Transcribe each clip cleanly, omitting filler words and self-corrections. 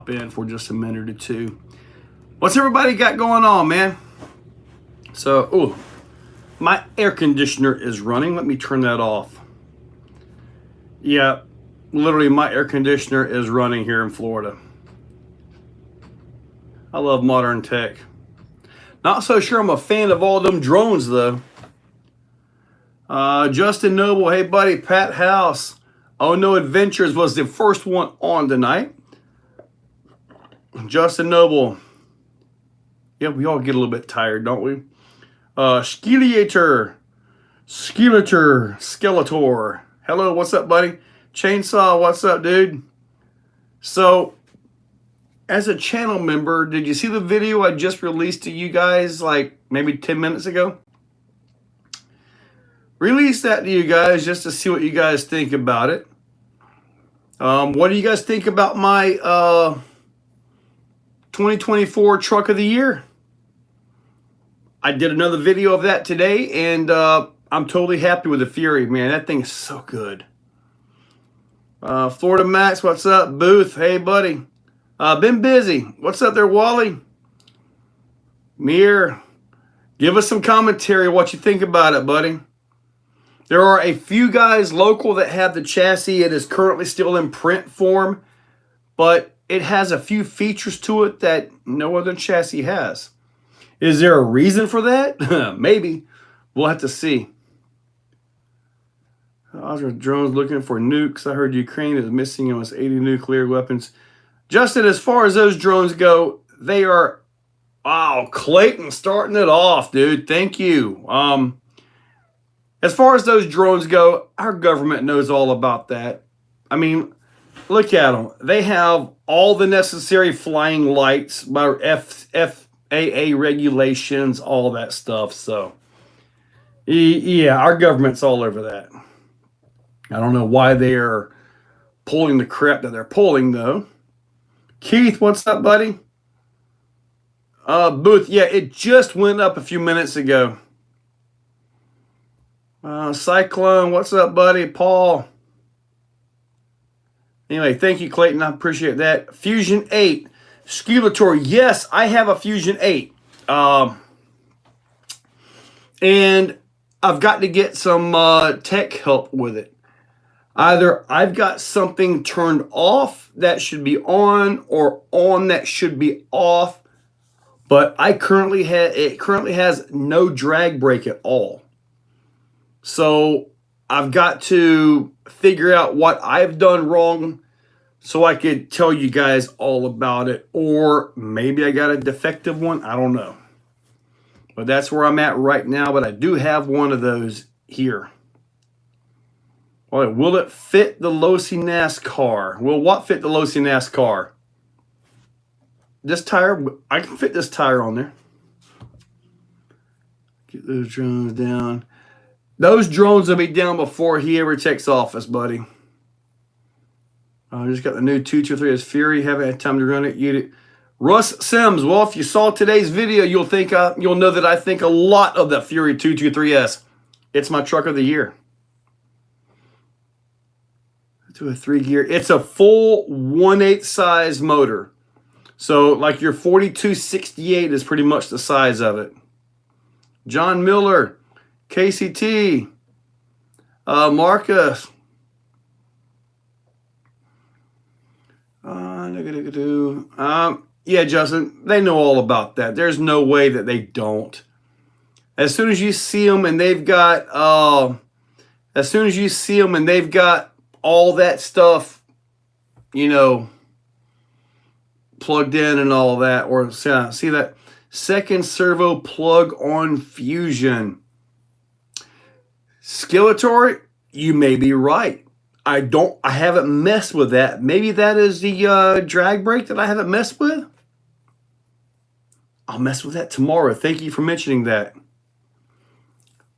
in for just a minute or two. What's everybody got going on, man? So, my air conditioner is running. Let me turn that off. Yeah, literally my air conditioner is running here in Florida. I love modern tech. Not so sure I'm a fan of all them drones, though. Justin Noble, hey buddy, Pat House. Oh No Adventures was the first one on tonight. Justin Noble. Yeah, we all get a little bit tired, don't we? Skeletor. Skeletor. Hello, what's up, buddy? Chainsaw, what's up, dude? So, as a channel member, did you see the video I just released to you guys like maybe 10 minutes ago? Release that to you guys just to see what you guys think about it. What do you guys think about my 2024 Truck of the Year? I did another video of that today, and I'm totally happy with the Fury, man. That thing is so good. Florida Max, what's up? Booth, hey, buddy. Been busy. What's up there, Wally? Mir, give us some commentary what you think about it, buddy. There are a few guys local that have the chassis. It is currently still in print form, but it has a few features to it that no other chassis has. Is there a reason for that? Maybe. We'll have to see. Oscar drones looking for nukes. I heard Ukraine is missing almost 80 nuclear weapons. Justin, as far as those drones go, they are... Wow, Clayton starting it off, dude. Thank you. As far as those drones go, our government knows all about that. I mean, look at them. They have all the necessary flying lights by FAA regulations, all that stuff. So, yeah, our government's all over that. I don't know why they're pulling the crap that they're pulling, though. Keith, what's up, buddy? Booth, yeah, it just went up a few minutes ago. Cyclone, what's up, buddy? Paul. Anyway, thank you, Clayton. I appreciate that. Fusion 8. Skeletor. Yes, I have a Fusion 8. And I've got to get some tech help with it. Either I've got something turned off that should be on or on that should be off. But it currently has no drag brake at all. So I've got to figure out what I've done wrong so I could tell you guys all about it. Or maybe I got a defective one. I don't know. But that's where I'm at right now. But I do have one of those here. All right, will it fit the Losi NASCAR? Will what fit the Losi NASCAR? This tire, I can fit this tire on there. Get those drones down. Those drones will be down before he ever takes office, buddy. I just got the new 223S Fury. Haven't had time to run it. Russ Sims. Well, if you saw today's video, you'll know that I think a lot of the Fury 223S. It's my truck of the year. To a 3-gear. It's a full 1/8 size motor. So, like your 4268 is pretty much the size of it. John Miller. KCT, Marcus, yeah, Justin, they know all about that. There's no way that they don't. As soon as you see them and they've got, all that stuff, plugged in and all that, or see that second servo plug on Fusion. Skeletor, you may be right. I haven't messed with that. Maybe that is the drag brake that I haven't messed with. I'll mess with that tomorrow. Thank you for mentioning that.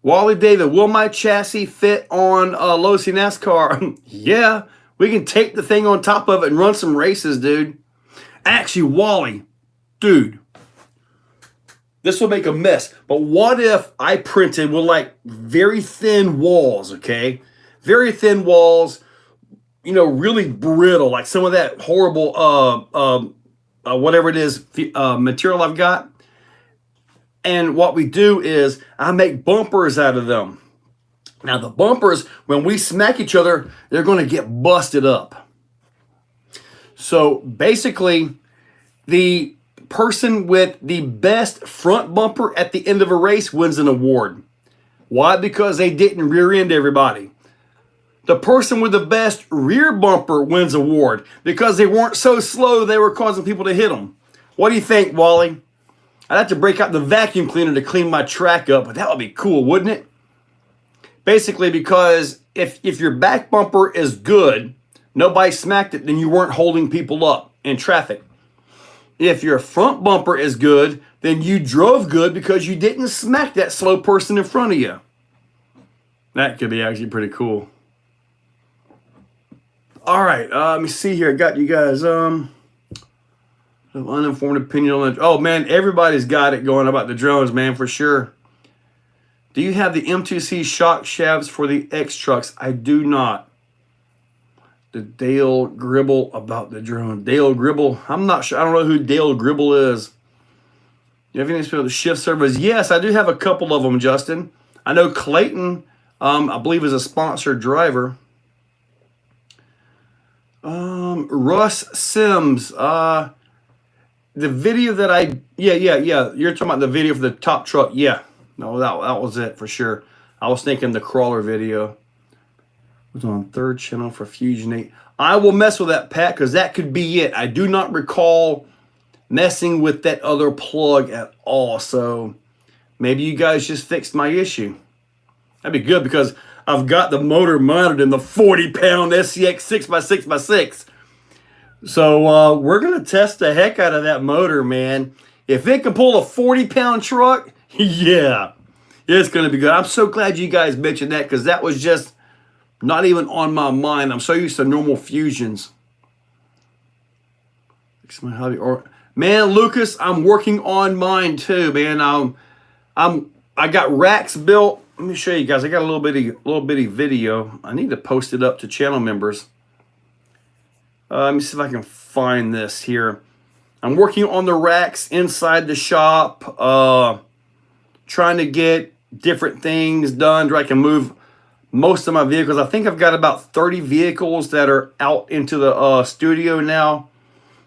Wally David, will my chassis fit on Losi NASCAR? Yeah, we can tape the thing on top of it and run some races, dude. Actually, Wally, dude. This will make a mess. But what if I printed with like very thin walls, okay? Very thin walls, really brittle, like some of that horrible, whatever it is, material I've got. And what we do is I make bumpers out of them. Now the bumpers, when we smack each other, they're going to get busted up. So basically, the person with the best front bumper at the end of a race wins an award. Why? Because they didn't rear end everybody. The person with the best rear bumper wins award because they weren't so slow they were causing people to hit them. What do you think, Wally? I'd have to break out the vacuum cleaner to clean my track up, but that would be cool, wouldn't it? Basically, because if your back bumper is good, nobody smacked it, then you weren't holding people up in traffic. If your front bumper is good, then you drove good because you didn't smack that slow person in front of you. That could be actually pretty cool. All right, let me see here. I got you guys. Uninformed opinion on it. Oh man, everybody's got it going about the drones, man, for sure. Do you have the M2C shock shafts for the X trucks? I do not. The Dale Gribble about the drone. Dale Gribble. I'm not sure. I don't know who Dale Gribble is. You have anything for the shift servos? Yes, I do have a couple of them, Justin. I know Clayton, I believe, is a sponsored driver. Russ Sims. The video that yeah. You're talking about the video for the top truck. Yeah. No, that was it for sure. I was thinking the crawler video. It was on third channel for Fusion 8. I will mess with that, Pat, because that could be it. I do not recall messing with that other plug at all. So maybe you guys just fixed my issue. That'd be good because I've got the motor mounted in the 40-pound SCX 6x6x6. So we're going to test the heck out of that motor, man. If it can pull a 40-pound truck, yeah, it's going to be good. I'm so glad you guys mentioned that because that was just not even on my mind. I'm so used to normal Fusions. Man, Lucas, I'm working on mine too, man. I got racks built. Let me show you guys. I got a little bitty video. I need to post it up to channel members. Let me see if I can find this here. I'm working on the racks inside the shop, trying to get different things done where I can move most of my vehicles. I think I've got about 30 vehicles that are out into the studio now.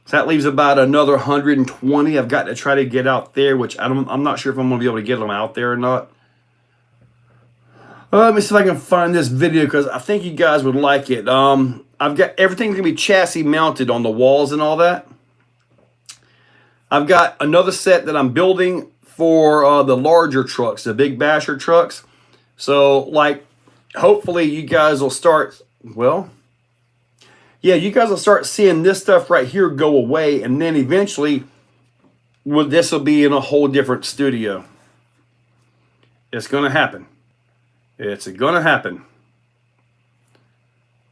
So that leaves about another 120 I've got to try to get out there, which I'm not sure if I'm going to be able to get them out there or not. Let me see if I can find this video because I think you guys would like it. I've got everything going to be chassis mounted on the walls and all that. I've got another set that I'm building for the larger trucks, the big basher trucks. So, like, hopefully you guys will start, well, yeah, you guys will start seeing this stuff right here go away. And then eventually, this will be in a whole different studio. It's going to happen. It's going to happen.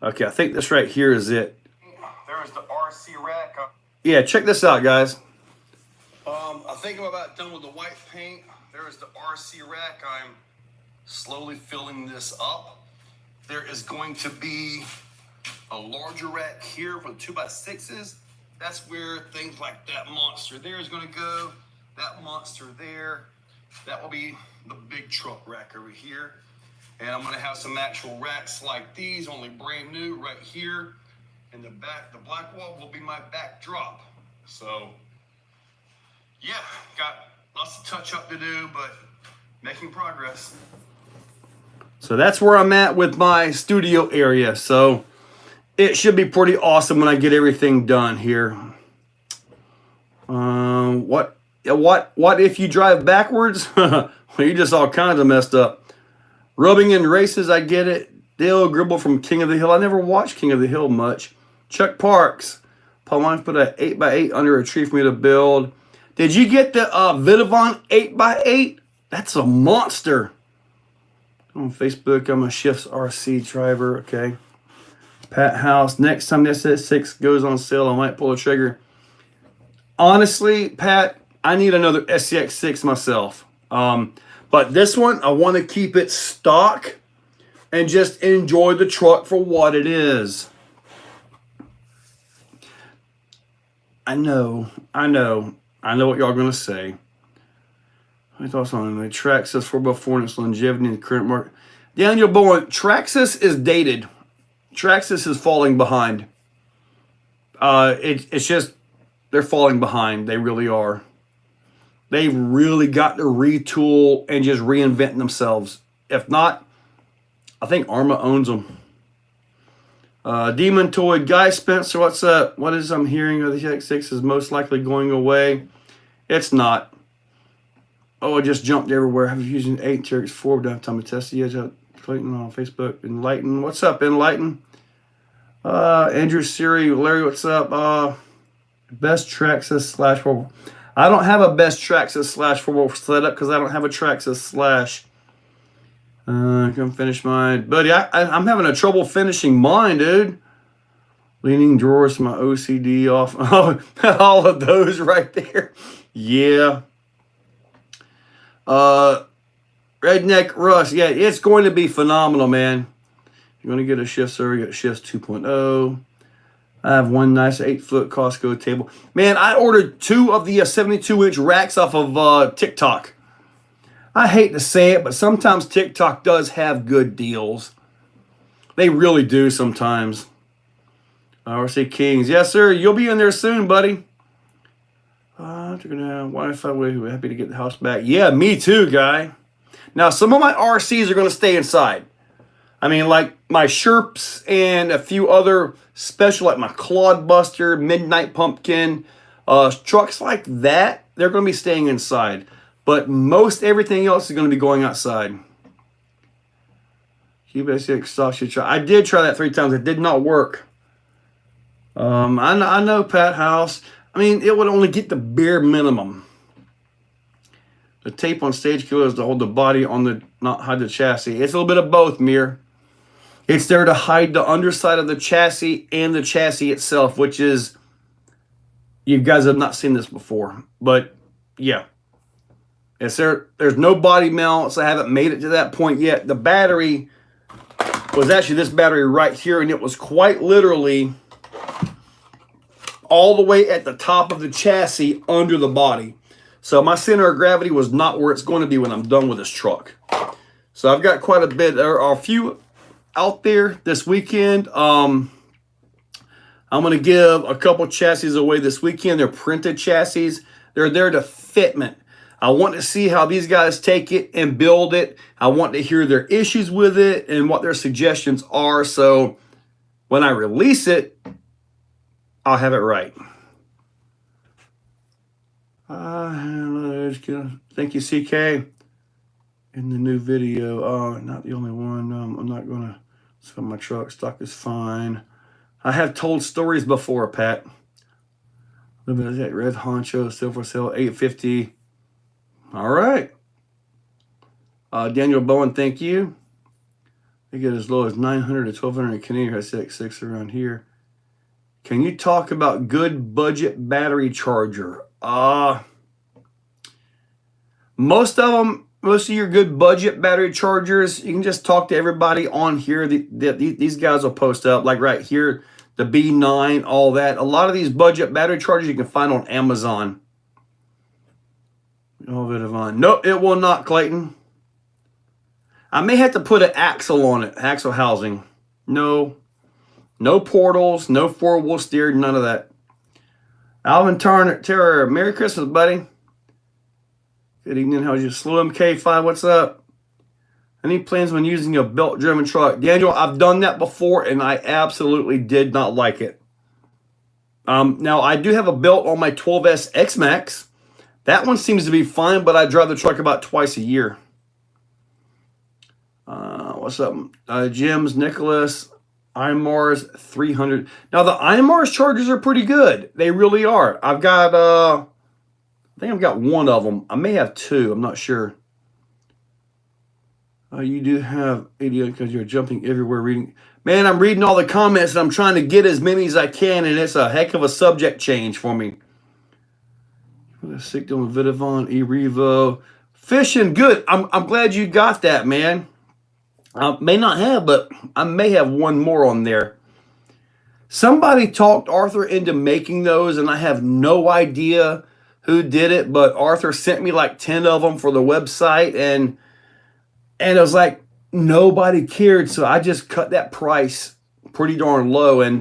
Okay, I think this right here is it. There's the RC rack. Yeah, check this out, guys. I think I'm about done with the white paint. There's the RC rack. I'm slowly filling this up. There is going to be a larger rack here for the 2x6s. That's where things like that monster there is going to go. That monster there. That will be the big truck rack over here. And I'm going to have some actual racks like these, only brand new right here. In the back, the black wall will be my backdrop. So, yeah, got lots of touch up to do, but making progress. So that's where I'm at with my studio area. So it should be pretty awesome when I get everything done here. What if you drive backwards? Well, you just all kinds of messed up. Rubbing in races, I get it. Dale Gribble from King of the Hill. I never watched King of the Hill much. Chuck Parks. Paul Mines put an 8x8 under a tree for me to build. Did you get the Vidavon 8x8? That's a monster. On Facebook, I'm a Shifts RC driver. Okay. Pat House. Next time the SS6 goes on sale, I might pull the trigger. Honestly, Pat, I need another SCX6 myself. But this one, I want to keep it stock and just enjoy the truck for what it is. I know. I know what y'all gonna say. My thoughts on the Traxxas 4x4 and its longevity in the current market. Daniel Bowen, Traxxas is dated. Traxxas is falling behind. It's just they're falling behind. They really are. They've really got to retool and just reinvent themselves. If not, I think Arma owns them. Demon Toy Guy Spencer, what's up? What is I'm hearing of the X6 is most likely going away? It's not. Oh, I just jumped everywhere. I've using 8 T-Rex 4. Don't have time to test the edge out. Clayton on Facebook. Enlighten. What's up, Enlighten? Andrew Siri, Larry, what's up? Best Traxxas slash 4. I don't have a best Traxxas slash 4 set up because I don't have a Traxxas slash. Come finish mine. Buddy, I'm having a trouble finishing mine, dude. Leaning drawers, my OCD off. Oh, all of those right there. Yeah. Redneck Russ. Yeah, it's going to be phenomenal, man. You're going to get a shift server. You got shifts 2.0. I have one nice 8-foot Costco table. Man, I ordered 2 of the 72-inch racks off of TikTok. I hate to say it, but sometimes TikTok does have good deals. They really do sometimes. RC Kings. Yes, sir. You'll be in there soon, buddy. Wi-Fi. We're happy to get the house back. Yeah, me too, guy. Now, some of my RCs are going to stay inside. I mean, like my Sherps and a few other special, like my Clodbuster, Midnight Pumpkin, trucks like that, they're going to be staying inside. But most everything else is going to be going outside. I did try that 3 times. It did not work. I know, Pat House. I mean, it would only get the bare minimum. The tape on stage killer is to hold the body on the, not hide the chassis. It's a little bit of both, Mir. It's there to hide the underside of the chassis and the chassis itself, which is, you guys have not seen this before, but yeah. It's there. There's no body mounts. I haven't made it to that point yet. The battery was actually this battery right here, and it was quite literally all the way at the top of the chassis under the body. So my center of gravity was not where it's going to be when I'm done with this truck. So I've got quite a bit. There are a few out there this weekend. I'm going to give a couple chassis away this weekend. They're printed chassis. They're there to fitment. I want to see how these guys take it and build it. I want to hear their issues with it and what their suggestions are. So when I release it, I'll have it right. Thank you, CK. In the new video, not the only one. I'm not going to sell my truck. Stock is fine. I have told stories before, Pat. Look at that red honcho, still for sale, $850. All right. Daniel Bowen, thank you. They get as low as 900 to 1200 Canadian. I said X6 around here. Can you talk about good budget battery charger? Most of your good budget battery chargers, you can just talk to everybody on here. These guys will post up, like right here, the B9, all that. A lot of these budget battery chargers you can find on Amazon. Oh, bit of on. No, it will not, Clayton. I may have to put an axle on it, axle housing. No portals, no 4-wheel steer, none of that. Alvin Terror, Merry Christmas, buddy. Good evening, how's your slow MK5? What's up? Any plans when using a belt-driven truck? Daniel, I've done that before, and I absolutely did not like it. Now, I do have a belt on my 12S X-Max. That one seems to be fine, but I drive the truck about twice a year. What's up? Jim's, Nicholas, IMARS 300. Now, the IMARS chargers are pretty good. They really are. I've got, I think I've got one of them. I may have 2. I'm not sure. You do have idiot because you're jumping everywhere reading. Man, I'm reading all the comments and I'm trying to get as many as I can, and it's a heck of a subject change for me. Sick on Vitavon, E-Revo. Fishing, good. I'm glad you got that, man. I may not have, but I may have one more on there. Somebody talked Arthur into making those, and I have no idea who did it, but Arthur sent me like 10 of them for the website, and it was like nobody cared, so I just cut that price pretty darn low, and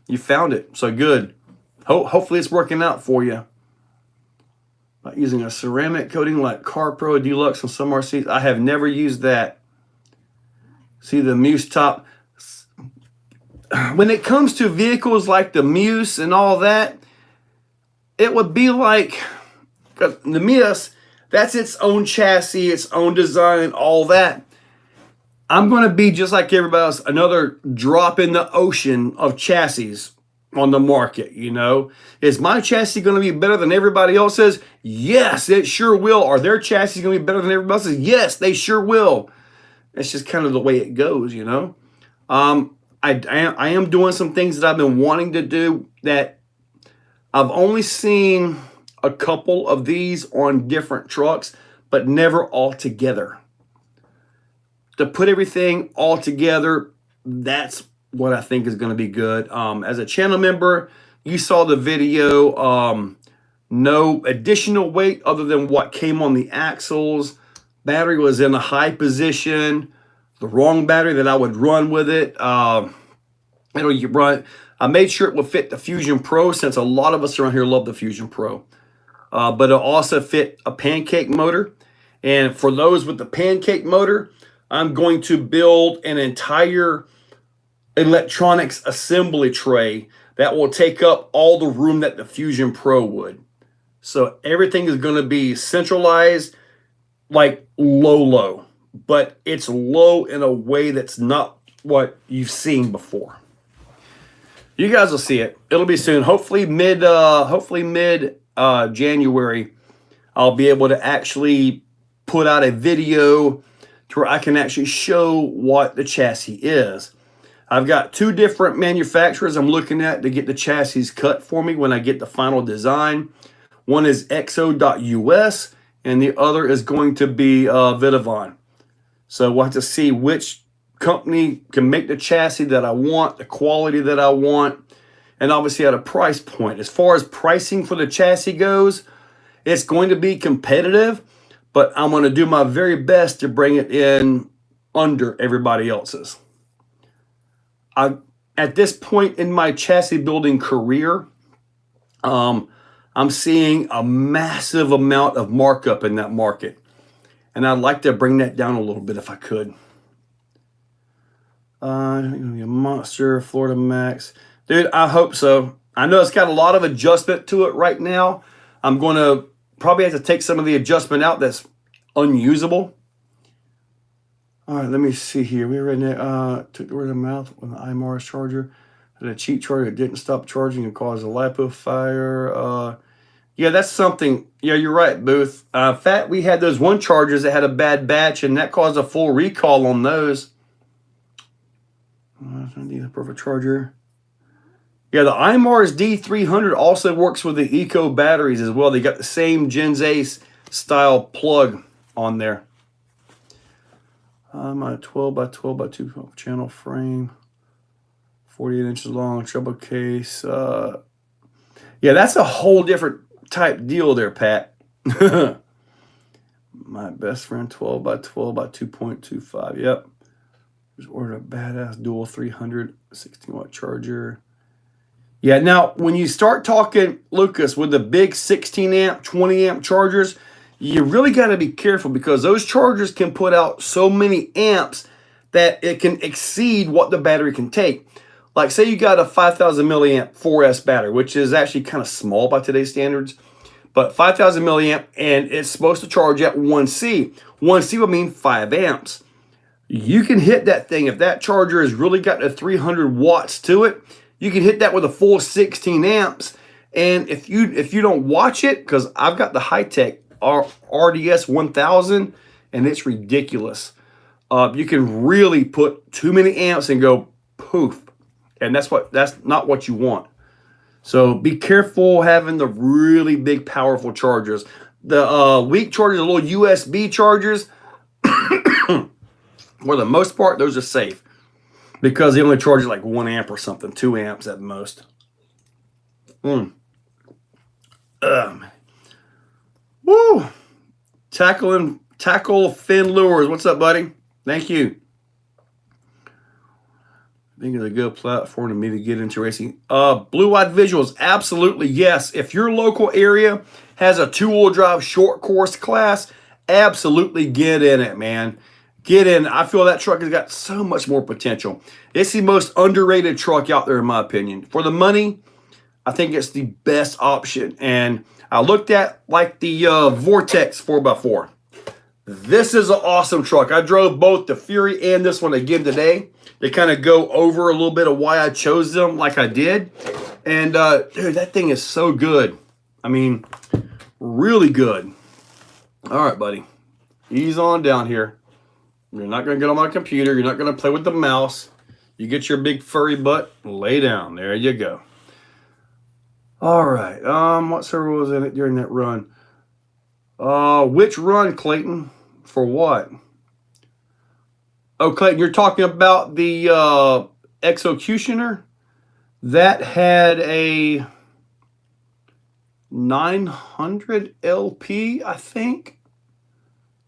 you found it, so good. Hopefully it's working out for you. By using a ceramic coating like CarPro Deluxe on some RCs, I have never used that. See the Muse top. When it comes to vehicles like the Muse and all that, it would be like, because the Muse, that's its own chassis, its own design, and all that. I'm going to be just like everybody else, another drop in the ocean of chassis on the market, you know. Is my chassis going to be better than everybody else's? Yes, it sure will. Are their chassis going to be better than everybody else's? Yes, they sure will. It's just kind of the way it goes, you know. I am doing some things that I've been wanting to do that I've only seen a couple of these on different trucks, but never all together. To put everything all together, that's what I think is going to be good. As a channel member, you saw the video. No additional weight other than what came on the axles. Battery was in a high position. The wrong battery that I would run with it. I made sure it would fit the Fusion Pro, since a lot of us around here love the Fusion Pro. But it'll also fit a pancake motor. And for those with the pancake motor, I'm going to build an entire electronics assembly tray that will take up all the room that the Fusion Pro would. So everything is going to be centralized, like low, but it's low in a way that's not what you've seen before. You guys will see it. It'll be soon. Hopefully mid January, I'll be able to actually put out a video to where I can actually show what the chassis is. I've got 2 different manufacturers I'm looking at to get the chassis cut for me when I get the final design. One is Exo.us and the other is going to be Vitavon. So we'll have to see which company can make the chassis that I want, the quality that I want, and obviously at a price point. As far as pricing for the chassis goes, it's going to be competitive, but I'm going to do my very best to bring it in under everybody else's. At this point in my chassis building career, I'm seeing a massive amount of markup in that market. And I'd like to bring that down a little bit if I could. Going to be a monster, Florida Max. Dude, I hope so. I know it's got a lot of adjustment to it right now. I'm going to probably have to take some of the adjustment out that's unusable. All right, let me see here. We were in there, took the word of mouth with the iMars charger. Had a cheap charger that didn't stop charging and caused a lipo fire. Yeah, that's something. Yeah, you're right, Booth. In fact, we had those one chargers that had a bad batch, and that caused a full recall on those. I need a perfect charger. Yeah, the iMars D300 also works with the Eco batteries as well. They got the same Gens Ace style plug on there. My 12 by 12 by 2 channel frame, 48 inches long, treble case. Yeah, that's a whole different type deal there, Pat. My best friend, 12 by 12 by 2.25. Yep. Just ordered a badass dual 300 16-watt charger. Yeah, now when you start talking, Lucas, with the big 16 amp, 20 amp chargers, you really got to be careful because those chargers can put out so many amps that it can exceed what the battery can take. Like say you got a 5,000 milliamp 4S battery, which is actually kind of small by today's standards, but 5,000 milliamp and it's supposed to charge at 1C. 1C would mean 5 amps. You can hit that thing. If that charger has really got a 300 watts to it, you can hit that with a full 16 amps. And if you don't watch it, because I've got the high-tech RDS 1000 and it's ridiculous. You can really put too many amps and go poof. And that's not what you want. So be careful having the really big powerful chargers. The weak chargers, the little USB chargers, for the most part, those are safe. because they only charge you like 1 amp or something, 2 amps at most. Woo! Tackle Fin Lures. What's up, buddy? Thank you. I think it's a good platform to me to get into racing. Blue-eyed visuals, absolutely yes. If your local area has a 2-wheel drive short course class, absolutely get in it, man. Get in. I feel that truck has got so much more potential. It's the most underrated truck out there, in my opinion. For the money, I think it's the best option. And I looked at like the Vortex 4x4. This is an awesome truck. I drove both the Fury and this one again today. They kind of go over a little bit of why I chose them like I did. And dude, that thing is so good. I mean, really good. All right, buddy. Ease on down here. You're not going to get on my computer. You're not going to play with the mouse. You get your big furry butt, lay down. There you go. All right. What server was in it during that run? Which run, Clayton? For what? Oh, Clayton, you're talking about the Executioner? That had a 900 LP, I think.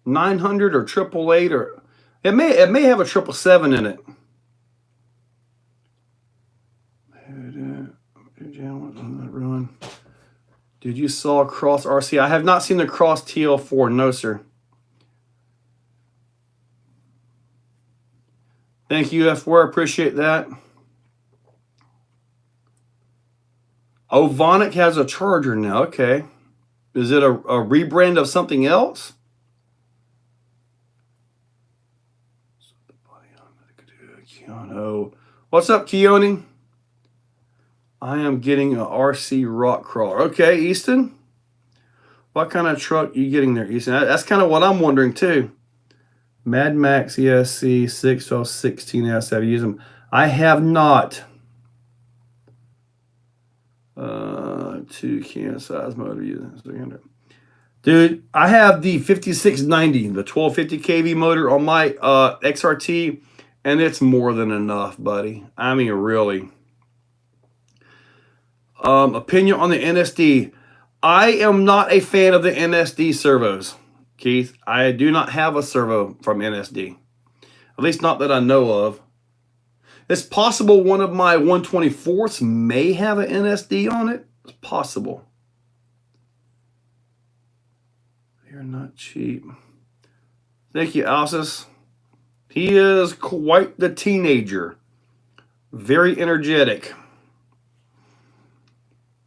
900 or 888 or it may have a 777 in it. Did you saw Cross RC? I have not seen the Cross TL4. No, sir. Thank you, F4. Appreciate that. Oh, Vonic has a charger now. Okay. Is it a rebrand of something else? Keanu. What's up, Keone? I am getting a RC rock crawler. Okay, Easton. What kind of truck are you getting there, Easton? That's kind of what I'm wondering, too. Mad Max ESC 612 16S. Have you used them? I have not. 2 can size motor using 300. Dude, I have the 5690, the 1250 kV motor on my XRT, and it's more than enough, buddy. I mean, really. Opinion on the NSD. I am not a fan of the NSD servos, Keith. I do not have a servo from NSD. At least not that I know of. It's possible one of my 124s may have an NSD on it. It's possible. You're not cheap. Thank you, Alsis. He is quite the teenager. Very energetic.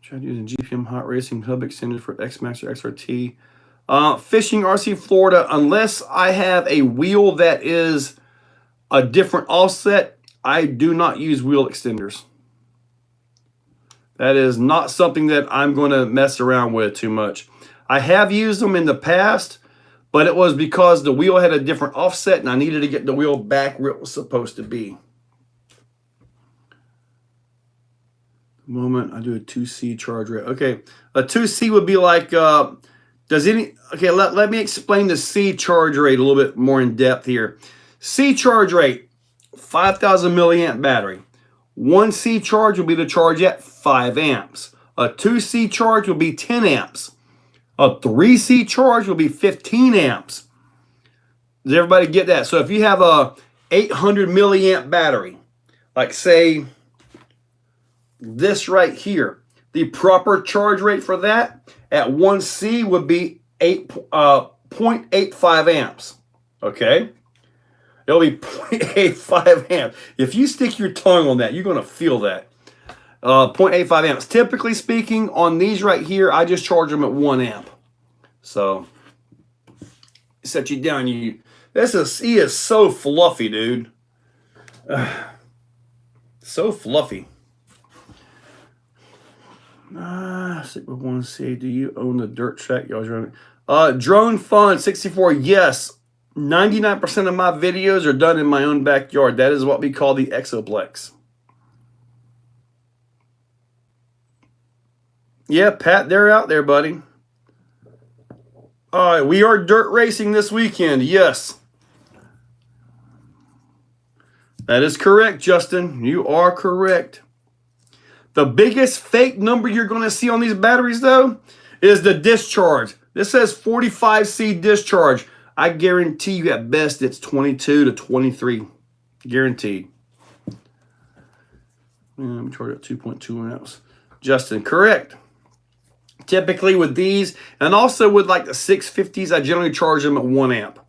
Tried using GPM hot racing hub extenders for X-Max or XRT. Fishing RC Florida, unless I have a wheel that is a different offset, I do not use wheel extenders. That is not something that I'm going to mess around with too much. I have used them in the past, but it was because the wheel had a different offset and I needed to get the wheel back where it was supposed to be. The moment I do a 2C charge rate. Okay, a 2C would be like, let me explain the C charge rate a little bit more in depth here. C charge rate, 5,000 milliamp battery. 1C charge will be the charge at 5 amps. A 2C charge will be 10 amps. A 3C charge will be 15 amps. Does everybody get that? So if you have a 800 milliamp battery, like say this right here, the proper charge rate for that at 1C would be 0.85 amps. Okay? It'll be 0.85 amps. If you stick your tongue on that, you're going to feel that. 0.85 amps. Typically speaking, on these right here, I just charge them at 1 amp. So, set you down. He is so fluffy, dude. So fluffy. Stick with 1C. Do you own the dirt track y'all running? Drone Fun 64. Yes. 99% of my videos are done in my own backyard. That is what we call the Exoplex. Yeah, Pat, they're out there, buddy. All right, we are dirt racing this weekend. Yes. That is correct, Justin. You are correct. The biggest fake number you're going to see on these batteries, though, is the discharge. This says 45C discharge. I guarantee you at best it's 22 to 23. Guaranteed. Let me charge at 2.2 amps. Justin, correct. Typically with these, and also with like the 650s, I generally charge them at 1 amp.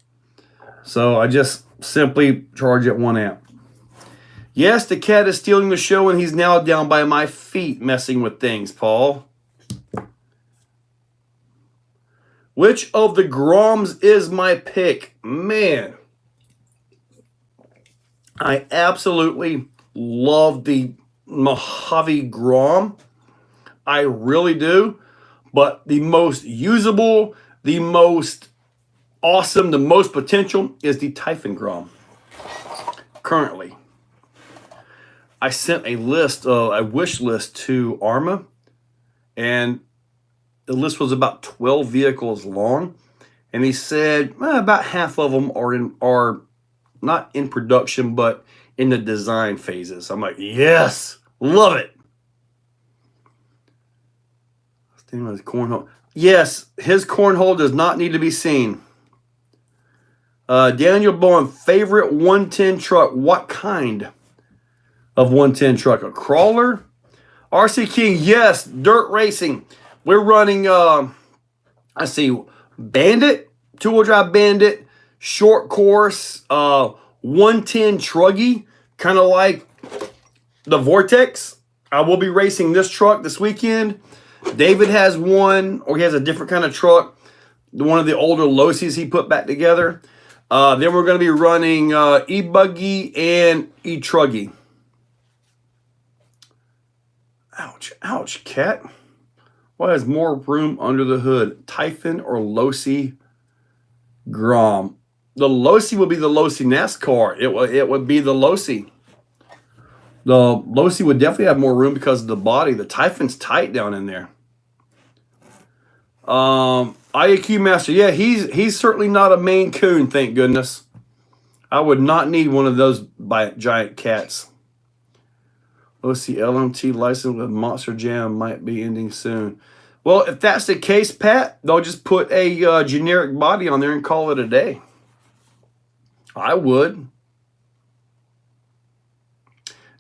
So I just simply charge at 1 amp. Yes, the cat is stealing the show, and he's now down by my feet messing with things, Paul. Which of the Groms is my pick? Man, I absolutely love the Mojave Grom. I really do. But the most usable, the most awesome, the most potential is the Typhon Grom. Currently. I sent a wish list to Arma, and the list was about 12 vehicles long, and he said about half of them are not in production, but in the design phases. I'm like, yes, love it. His cornhole. Yes, his cornhole does not need to be seen. Daniel Bowen, favorite 110 truck. What kind of 110 truck? A crawler? RC King, yes, dirt racing. We're running, Bandit, two-wheel drive Bandit, short course, 110 Truggy, kind of like the Vortex. I will be racing this truck this weekend. David has one, or he has a different kind of truck, one of the older Losies he put back together. Then we're going to be running E-Buggy and E-Truggy. Ouch, cat. What has more room under the hood? Typhon or Losi Grom? The Losi would be the Losi NASCAR. It would be the Losi. The Losi would definitely have more room because of the body. The Typhon's tight down in there. IAQ Master. Yeah, he's certainly not a Maine Coon, thank goodness. I would not need one of those giant cats. OC LMT license with Monster Jam might be ending soon. Well, if that's the case, Pat, they'll just put a generic body on there and call it a day. I would.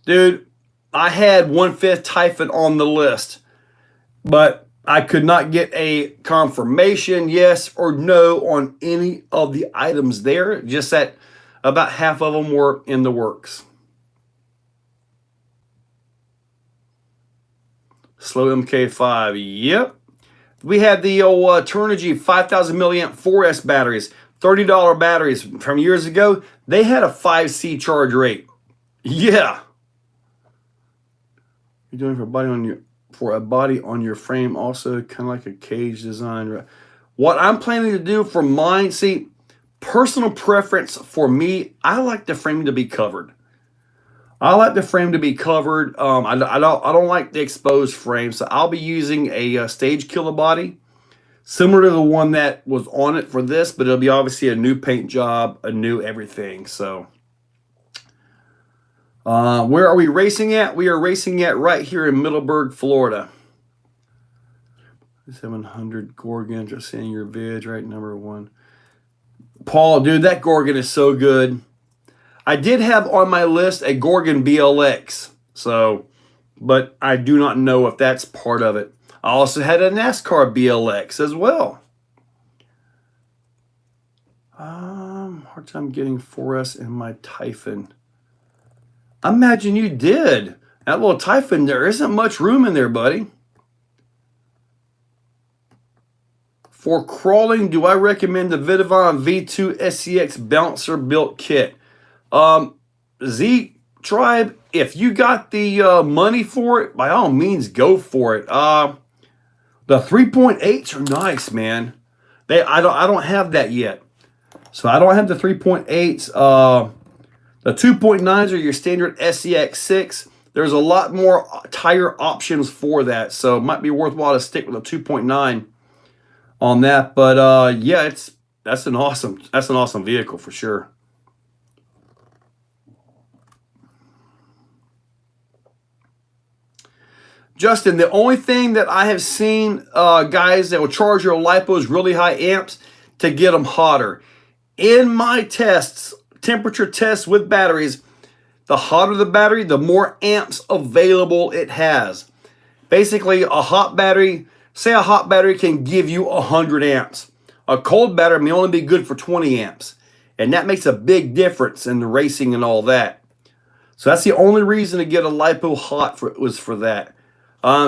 Dude, I had 1/5 Typhon on the list, but I could not get a confirmation, yes or no, on any of the items there. Just that about half of them were in the works. Slow MK5, yep. We had the old Turnigy 5,000 milliamp 4S batteries, $30 batteries from years ago. They had a 5C charge rate. Yeah. You're doing for a body on your frame, also kind of like a cage design. What I'm planning to do for mine, see, personal preference for me, I like the frame to be covered. I like the frame to be covered. I don't like the exposed frame, so I'll be using a stage killer body, similar to the one that was on it for this, but it'll be obviously a new paint job, a new everything. So, where are we racing at? We are racing at right here in Middleburg, Florida. 700 Gorgon, just seeing your vid, right? Number 1. Paul, dude, that Gorgon is so good. I did have on my list a Gorgon BLX, so, but I do not know if that's part of it. I also had a NASCAR BLX as well. Hard time getting 4S in my Typhon. I imagine you did. That little Typhon, there isn't much room in there, buddy. For crawling, do I recommend the Vidavon V2 SCX Bouncer built kit? Z Tribe, if you got the money for it, by all means, go for it. The 3.8s are nice, man. I don't have that yet, so I don't have the 3.8s. The 2.9s are your standard SCX6. There's a lot more tire options for that, so it might be worthwhile to stick with a 2.9 on that. But yeah, that's an awesome vehicle for sure. Justin, the only thing that I have seen guys that will charge your lipos really high amps to get them hotter. In my tests, temperature tests with batteries, the hotter the battery, the more amps available it has. Basically, a hot battery, say a hot battery can give you 100 amps. A cold battery may only be good for 20 amps. And that makes a big difference in the racing and all that. So that's the only reason to get a lipo hot was for that.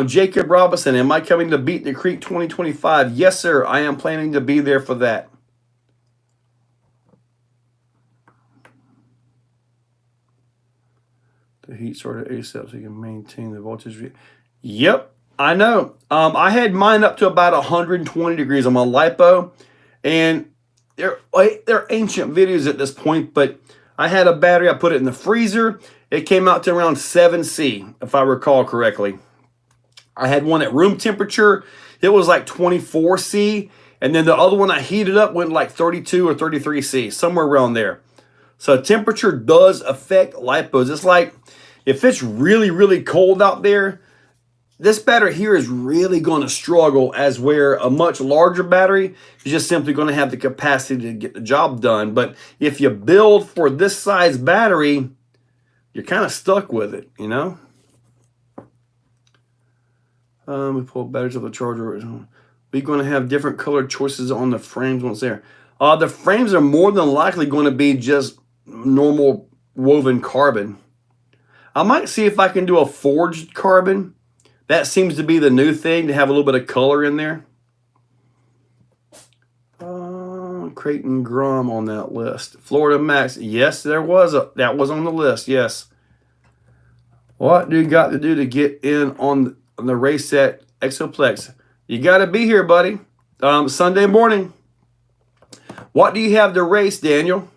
Jacob Robinson, am I coming to Beat the Creek 2025? Yes, sir. I am planning to be there for that. The heat sorted ASAP so you can maintain the voltage. Yep, I know. I had mine up to about 120 degrees on my lipo. And they're ancient videos at this point, but I had a battery. I put it in the freezer. It came out to around 7C, if I recall correctly. I had one at room temperature. It was like 24C. And then the other one I heated up went like 32 or 33C, somewhere around there. So temperature does affect lipos. It's like if it's really, really cold out there, this battery here is really going to struggle, as where a much larger battery is just simply going to have the capacity to get the job done. But if you build for this size battery, you're kind of stuck with it, you know? We pull batteries of the charger. We're going to have different color choices on the frames once there. The frames are more than likely going to be just normal woven carbon. I might see if I can do a forged carbon. That seems to be the new thing, to have a little bit of color in there. Creighton Grum on that list. Florida Max. Yes, that was on the list. Yes. What do you got to do to get in on the race at Exoplex? You got to be here, buddy. Sunday morning. What do you have to race, Daniel?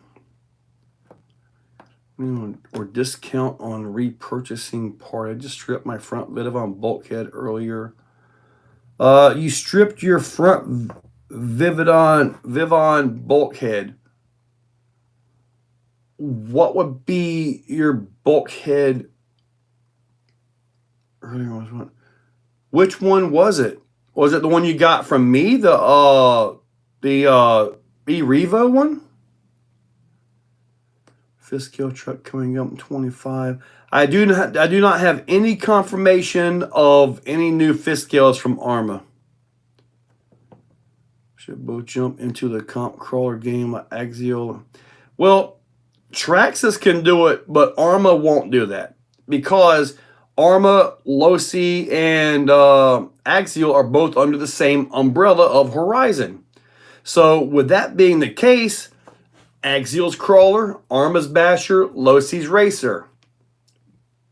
Or discount on repurchasing part. I just stripped my front Vivon bulkhead earlier. You stripped your front Vivon bulkhead. What would be your bulkhead? Earlier was one. Which one was it? Was it the one you got from me? The E-Revo one? Fifth scale truck coming up in 25. I do not have any confirmation of any new fifth scales from Arma. Should both jump into the comp crawler game like Axial. Well, Traxxas can do it, but Arma won't do that because Arma, Losi, and Axial are both under the same umbrella of Horizon. So with that being the case, Axial's crawler, Arma's basher, Losi's racer.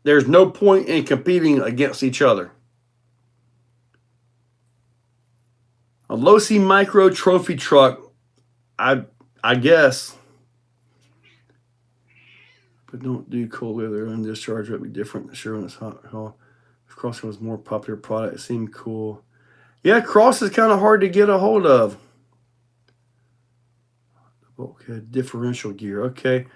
There's no point in competing against each other. A Losi micro trophy truck, I guess. But don't do cold leather and discharge would be different. Sure, when it's hot. If Cross was more popular product, it seemed cool. Yeah, Cross is kind of hard to get a hold of. Okay, differential gear. Okay.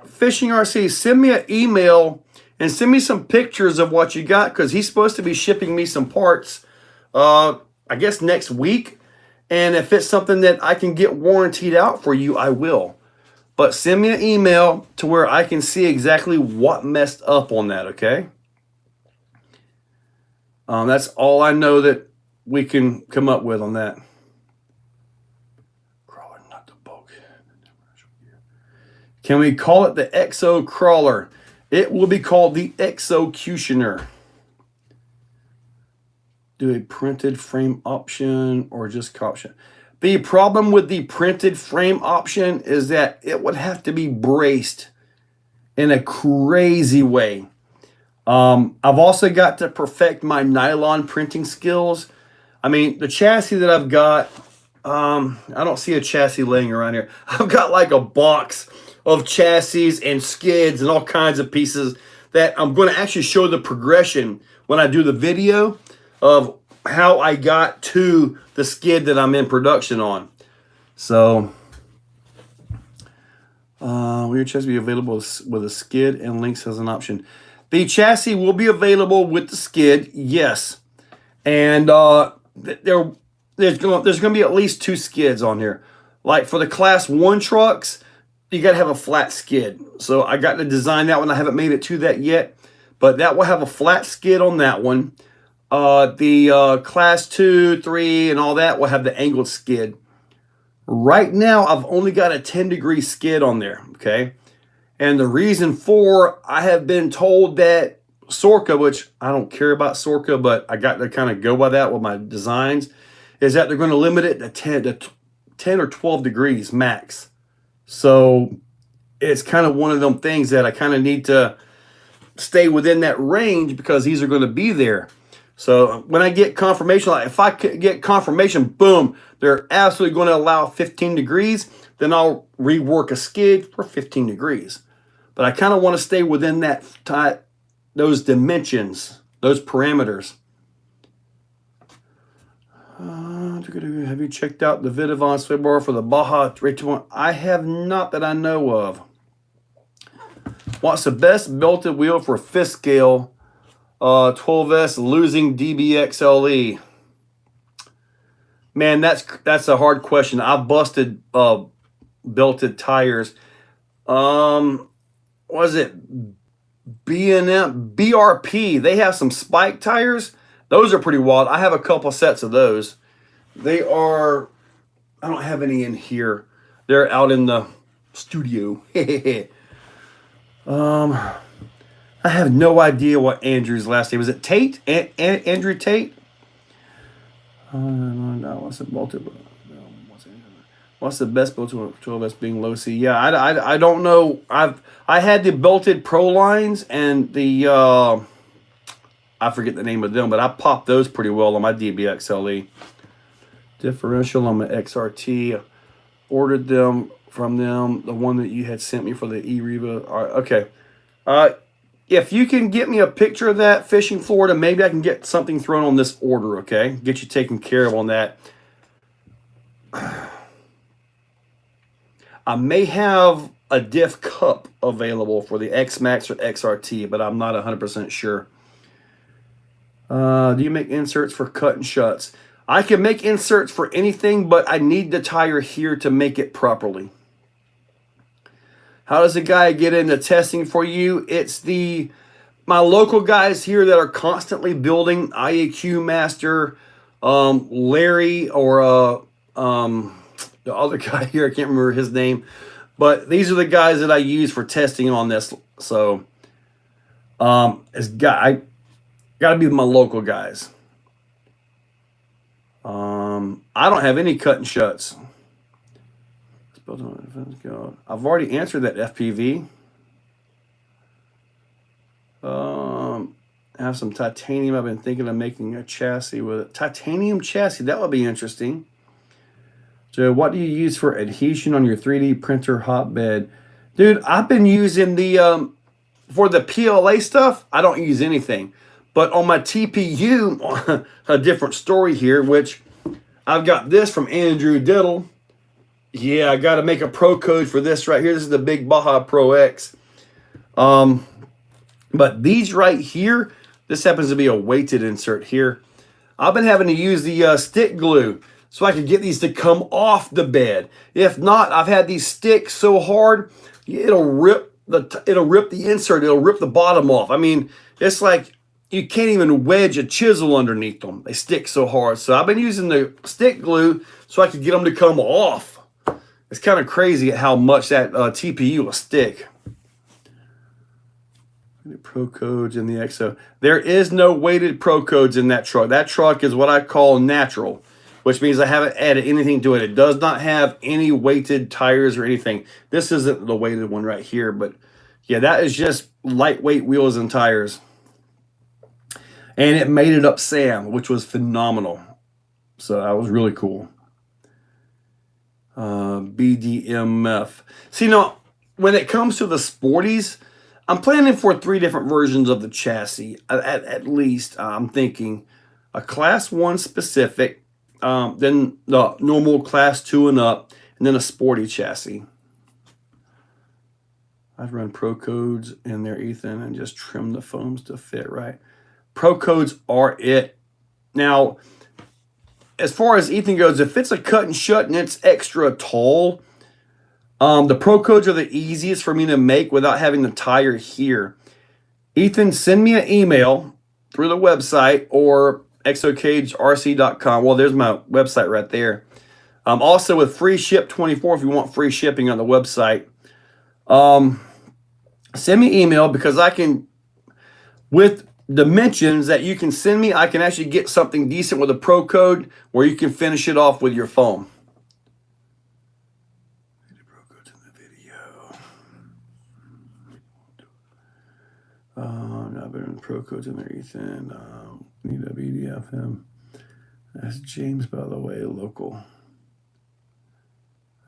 Fishing RC, send me an email and send me some pictures of what you got, because he's supposed to be shipping me some parts, I guess next week. And if it's something that I can get warrantied out for you, I will. But send me an email to where I can see exactly what messed up on that, okay? That's all I know that we can come up with on that. Can we call it the Exo Crawler? It will be called the Exocutioner. Do a printed frame option or just option? The problem with the printed frame option is that it would have to be braced in a crazy way. I've also got to perfect my nylon printing skills. I mean, the chassis that I've got, I don't see a chassis laying around here. I've got like a box of chassis and skids and all kinds of pieces that I'm going to actually show the progression when I do the video of how I got to the skid that I'm in production on. So, will your chassis be available with a skid and links as an option? The chassis will be available with the skid, yes. And there's going to be at least 2 skids on here. Like for the Class 1 trucks, you got to have a flat skid. So I got to design that one. I haven't made it to that yet, but that will have a flat skid on that one. The Class 2, 3, and all that will have the angled skid. Right now, I've only got a 10-degree skid on there, okay? And the reason for, I have been told that Sorca, which I don't care about Sorca, but I got to kind of go by that with my designs, is that they're going to limit it to 10 or 12 degrees max. So it's kind of one of them things that I kind of need to stay within that range because these are going to be there. So when I get confirmation, like if I get confirmation, boom, they're absolutely going to allow 15 degrees, then I'll rework a skid for 15 degrees. But I kind of want to stay within that those dimensions, those parameters. Have you checked out the Vidavon sway bar for the Baja 321? I have not that I know of. What's the best belted wheel for 5th scale 12S losing DBXLE? Man, that's a hard question. I've busted belted tires. Was it B&M BRP? They have some spike tires. Those are pretty wild. I have a couple sets of those. They are, I don't have any in here. They're out in the studio. I have no idea what Andrew's last name is. It Tate? Andrew Tate? No, what's it bolted? What's the best bolted 12S being low C? Yeah, I don't know. I had the belted Pro lines and the I forget the name of them, but I popped those pretty well on my DBXLE. Differential on my XRT. Ordered them from them. The one that you had sent me for the E-Reba. All right, okay. If you can get me a picture of that fishing Florida, maybe I can get something thrown on this order, okay? Get you taken care of on that. I may have a diff cup available for the X-Max or XRT, but I'm not 100% sure. Do you make inserts for cut and shuts? I can make inserts for anything, but I need the tire here to make it properly. How does a guy get into testing for you? It's my local guys here that are constantly building. IAQ Master, Larry, or the other guy here, I can't remember his name. But these are the guys that I use for testing on this. So I got to be my local guys. I don't have any cut and shuts. I've already answered that FPV. I have some titanium. I've been thinking of making a chassis with it. Titanium chassis, that would be interesting. So what do you use for adhesion on your 3D printer hotbed? Dude, I've been using the, for the PLA stuff, I don't use anything. But on my TPU, a different story here, which I've got this from Andrew Diddle. Yeah, I got to make a pro code for this right here. This is the big Baja Pro X. But these right here, this happens to be a weighted insert here. I've been having to use the stick glue so I can get these to come off the bed. If not, I've had these stick so hard, it'll rip the insert. It'll rip the bottom off. I mean, it's like you can't even wedge a chisel underneath them. They stick so hard. So I've been using the stick glue so I can get them to come off. It's kind of crazy how much that TPU will stick. Pro codes in the Exo. There is no weighted pro codes in that truck. That truck is what I call natural, which means I haven't added anything to it. It does not have any weighted tires or anything. This isn't the weighted one right here, but yeah, that is just lightweight wheels and tires. And it made it up Sam, which was phenomenal. So that was really cool. BDMF. See, now, when it comes to the Sporties, I'm planning for 3 different versions of the chassis. At least, I'm thinking a Class 1 specific, then the normal Class 2 and up, and then a sporty chassis. I'd run pro codes in there, Ethan, and just trim the foams to fit right. Pro codes are it. Now, as far as Ethan goes, if it's a cut and shut and it's extra tall, the pro codes are the easiest for me to make without having the tire here. Ethan, send me an email through the website or exocagedrc.com. Well, there's my website right there. Also with free ship 24 if you want free shipping on the website. Send me email because I can, with dimensions that you can send me, I can actually get something decent with a pro code where you can finish it off with your foam. I've been in pro codes in there, Ethan. Need a BDFM. That's James, by the way, local.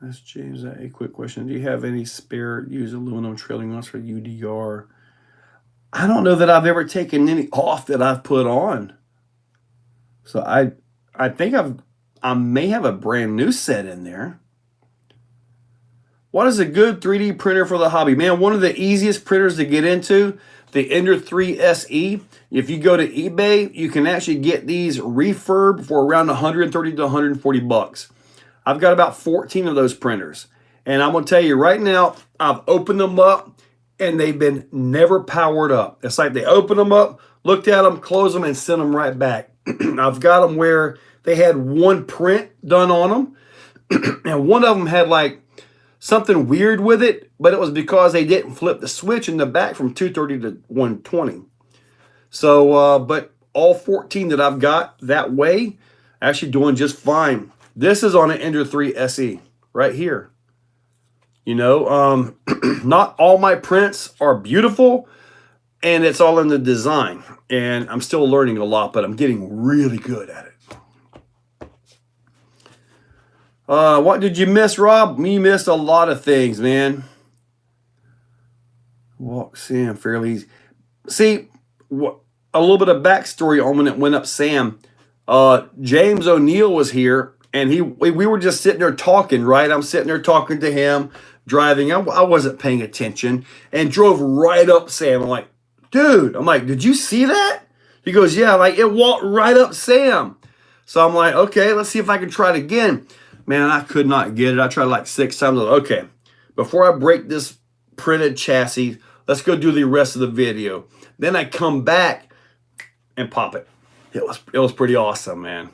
That's James. A quick question. Do you have any spare used aluminum trailing mounts for UDR? I don't know that I've ever taken any off that I've put on. So I think I may have a brand new set in there. What is a good 3D printer for the hobby? Man, one of the easiest printers to get into, the Ender 3 SE. If you go to eBay, you can actually get these refurb for around 130 to 140 bucks. I've got about 14 of those printers. And I'm going to tell you right now, I've opened them up and they've been never powered up. It's like they open them up, looked at them, close them, and sent them right back. I've got them where they had one print done on them. And one of them had like something weird with it, but it was because they didn't flip the switch in the back from 230 to 120. So, but all 14 that I've got that way, actually doing just fine. This is on an Ender 3 SE right here. You know, not all my prints are beautiful, and it's all in the design. And I'm still learning a lot, but I'm getting really good at it. What did you miss, Rob? You missed a lot of things, man. Walk Sam fairly easy. See, a little bit of backstory on when it went up Sam. James O'Neill was here, and we were just sitting there talking, right? I'm sitting there talking to him, driving. I wasn't paying attention, and drove right up Sam. I'm like, dude, did you see that? He goes, yeah, like it walked right up Sam. So I'm like, okay, let's see if I can try it again. Man, I could not get it. I tried like 6 times. I was like, okay, before I break this printed chassis, let's go do the rest of the video. Then I come back and pop it. It was pretty awesome, man.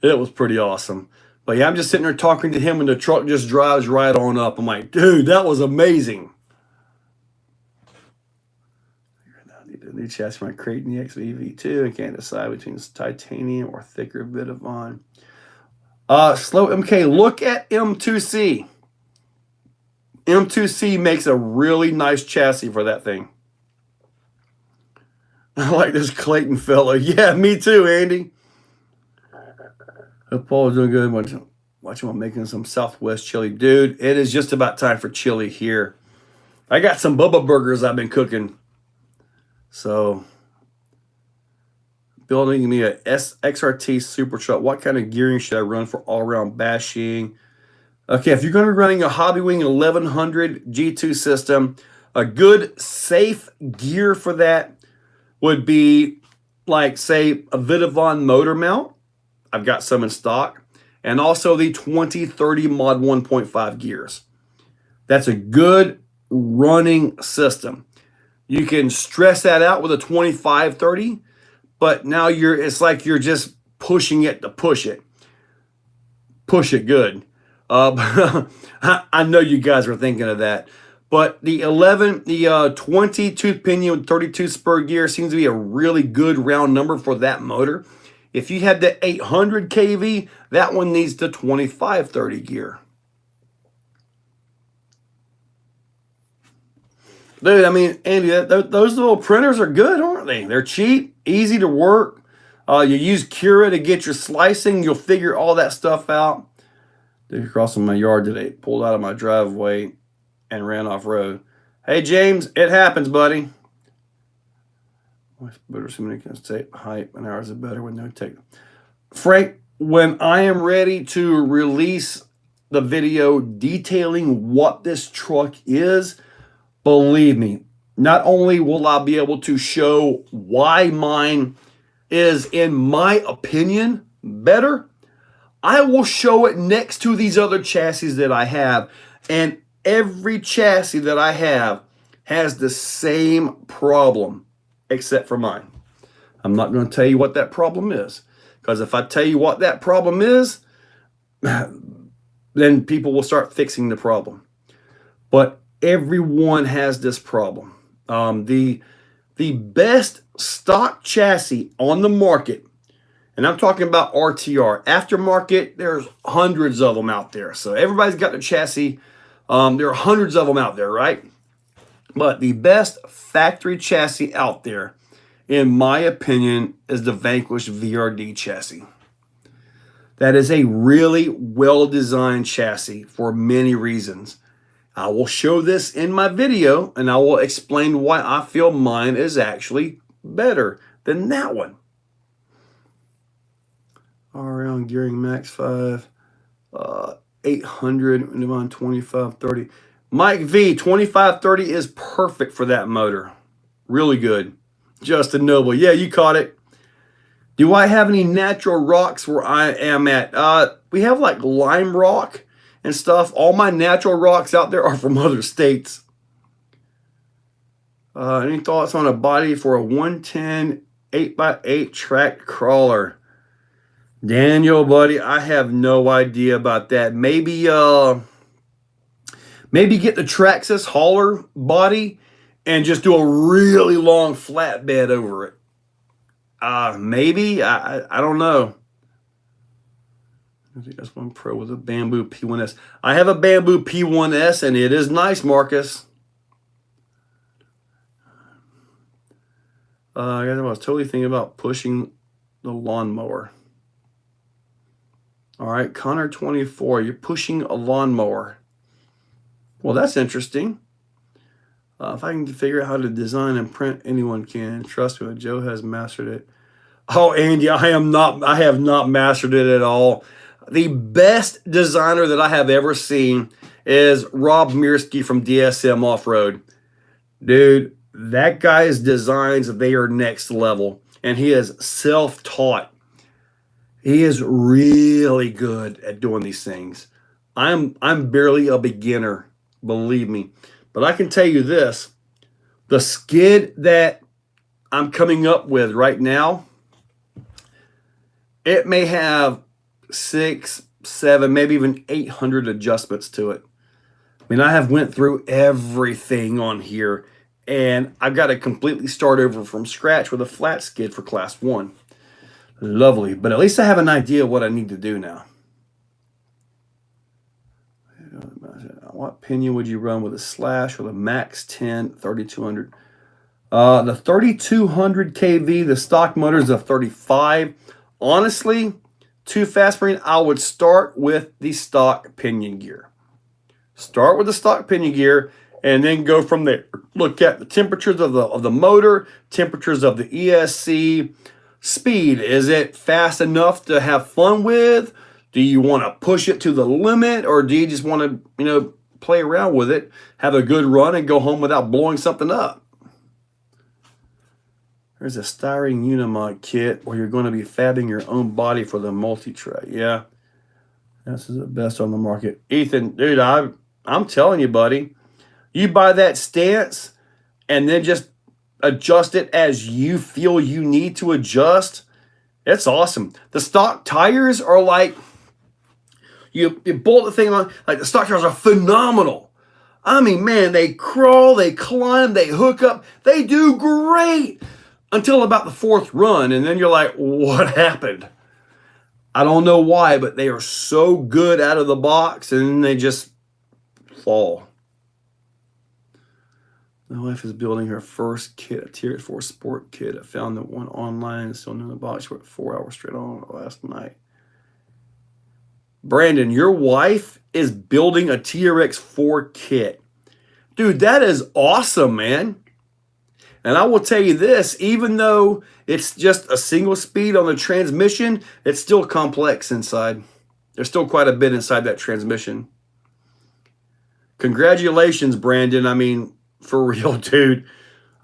It was pretty awesome. But yeah, I'm just sitting there talking to him and the truck just drives right on up. I'm like, dude, that was amazing. I need a new chassis for my Creighton EXV V2. I can't decide between titanium or thicker Vidavon. Slow MK, look at M2C. M2C makes a really nice chassis for that thing. I like this Clayton fellow. Yeah, me too, Andy. Hope Paul's doing good. Watching him making some Southwest chili. Dude, it is just about time for chili here. I got some Bubba burgers I've been cooking. So, building me a XRT Super Truck. What kind of gearing should I run for all-around bashing? Okay, if you're going to be running a Hobbywing 1100 G2 system, a good, safe gear for that would be, like, say, a Vidavon motor mount. I've got some in stock. And also the 2030 Mod 1.5 gears. That's a good running system. You can stress that out with a 2530. But now it's like you're just pushing it to push it. Push it good. I know you guys are thinking of that. But the 20 tooth pinion with 32 spur gear seems to be a really good round number for that motor. If you had the 800 kV, that one needs the 2530 gear. Dude, I mean, Andy, those little printers are good, aren't they? They're cheap, easy to work. You use Cura to get your slicing. You'll figure all that stuff out. Dude, crossing my yard today, pulled out of my driveway and ran off road. Hey, James, it happens, buddy. Better assuming it can stay height and hours are better with no take. Frank, when I am ready to release the video detailing what this truck is, Believe me, not only will I be able to show why mine is, in my opinion, better, I will show it next to these other chassis that I have. And every chassis that I have has the same problem, except for mine. I'm not going to tell you what that problem is, because if I tell you what that problem is, then people will start fixing the problem. But everyone has this problem. The best stock chassis on the market, and I'm talking about RTR. Aftermarket, there's hundreds of them out there. So everybody's got their chassis. There are hundreds of them out there, right? But the best factory chassis out there, in my opinion, is the Vanquish VRD chassis. That is a really well-designed chassis for many reasons. I will show this in my video, and I will explain why I feel mine is actually better than that one. All around gearing max 5, 800, and on 2530. Mike V, 2530 is perfect for that motor. Really good. Justin Noble, yeah, you caught it. Do I have any natural rocks where I am at? We have like lime rock and stuff. All my natural rocks out there are from other states. Any thoughts on a body for a 110 8x8 track crawler? Daniel, buddy, I have no idea about that. Maybe get the Traxxas hauler body and just do a really long flatbed over it. Maybe. I don't know. I think that's one Pro with a Bamboo P1S. I have a Bamboo P1S, and it is nice, Marcus. I was totally thinking about pushing the lawnmower. All right, Connor 24, you're pushing a lawnmower. Well, that's interesting. If I can figure out how to design and print, anyone can. Trust me, Joe has mastered it. Oh, Andy, I have not mastered it at all. The best designer that I have ever seen is Rob Mirsky from DSM Off-Road. Dude, that guy's designs, they are next level. And he is self-taught. He is really good at doing these things. I'm barely a beginner, believe me. But I can tell you this. The skid that I'm coming up with right now, it may have 6, 7, maybe even 800 adjustments to it. I mean, I have went through everything on here, and I've got to completely start over from scratch with a flat skid for Class 1. Lovely, but at least I have an idea of what I need to do now. What pinion would you run with a slash with a max 10 3200? The 3200 kV, the stock motor is a 35. Honestly, too fast for me. I would start with the stock pinion gear. Start with the stock pinion gear and then go from there. Look at the temperatures of the motor, temperatures of the ESC, speed. Is it fast enough to have fun with? Do you want to push it to the limit, or do you just want to, play around with it, have a good run, and go home without blowing something up? There's a styrene Unimod kit where you're going to be fabbing your own body for the multi-tray. Yeah, this is the best on the market. Ethan, dude, I'm telling you, buddy, you buy that stance and then just adjust it as you feel you need to adjust. It's awesome. The stock tires are like, you bolt the thing on, like the stock tires are phenomenal. I mean, man, they crawl, they climb, they hook up, they do great until about the 4th run, and then you're like, what happened? I don't know why, but they are so good out of the box, and then they just fall. My wife is building her first kit, a Tier 4 sport kit. I found the one online, still in the box. Worked 4 hours straight on last night. Brandon, your wife is building a TRX 4 kit. Dude, that is awesome, man. And I will tell you this, even though it's just a single speed on the transmission, it's still complex inside. There's still quite a bit inside that transmission. Congratulations, Brandon. I mean, For real, dude.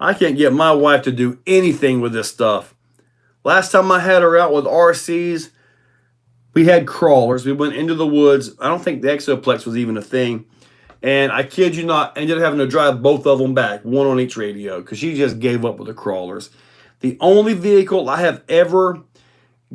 I can't get my wife to do anything with this stuff. Last time I had her out with RCs, we had crawlers. We went into the woods. I don't think the Exoplex was even a thing. And I kid you not, ended up having to drive both of them back, one on each radio, because she just gave up with the crawlers. The only vehicle I have ever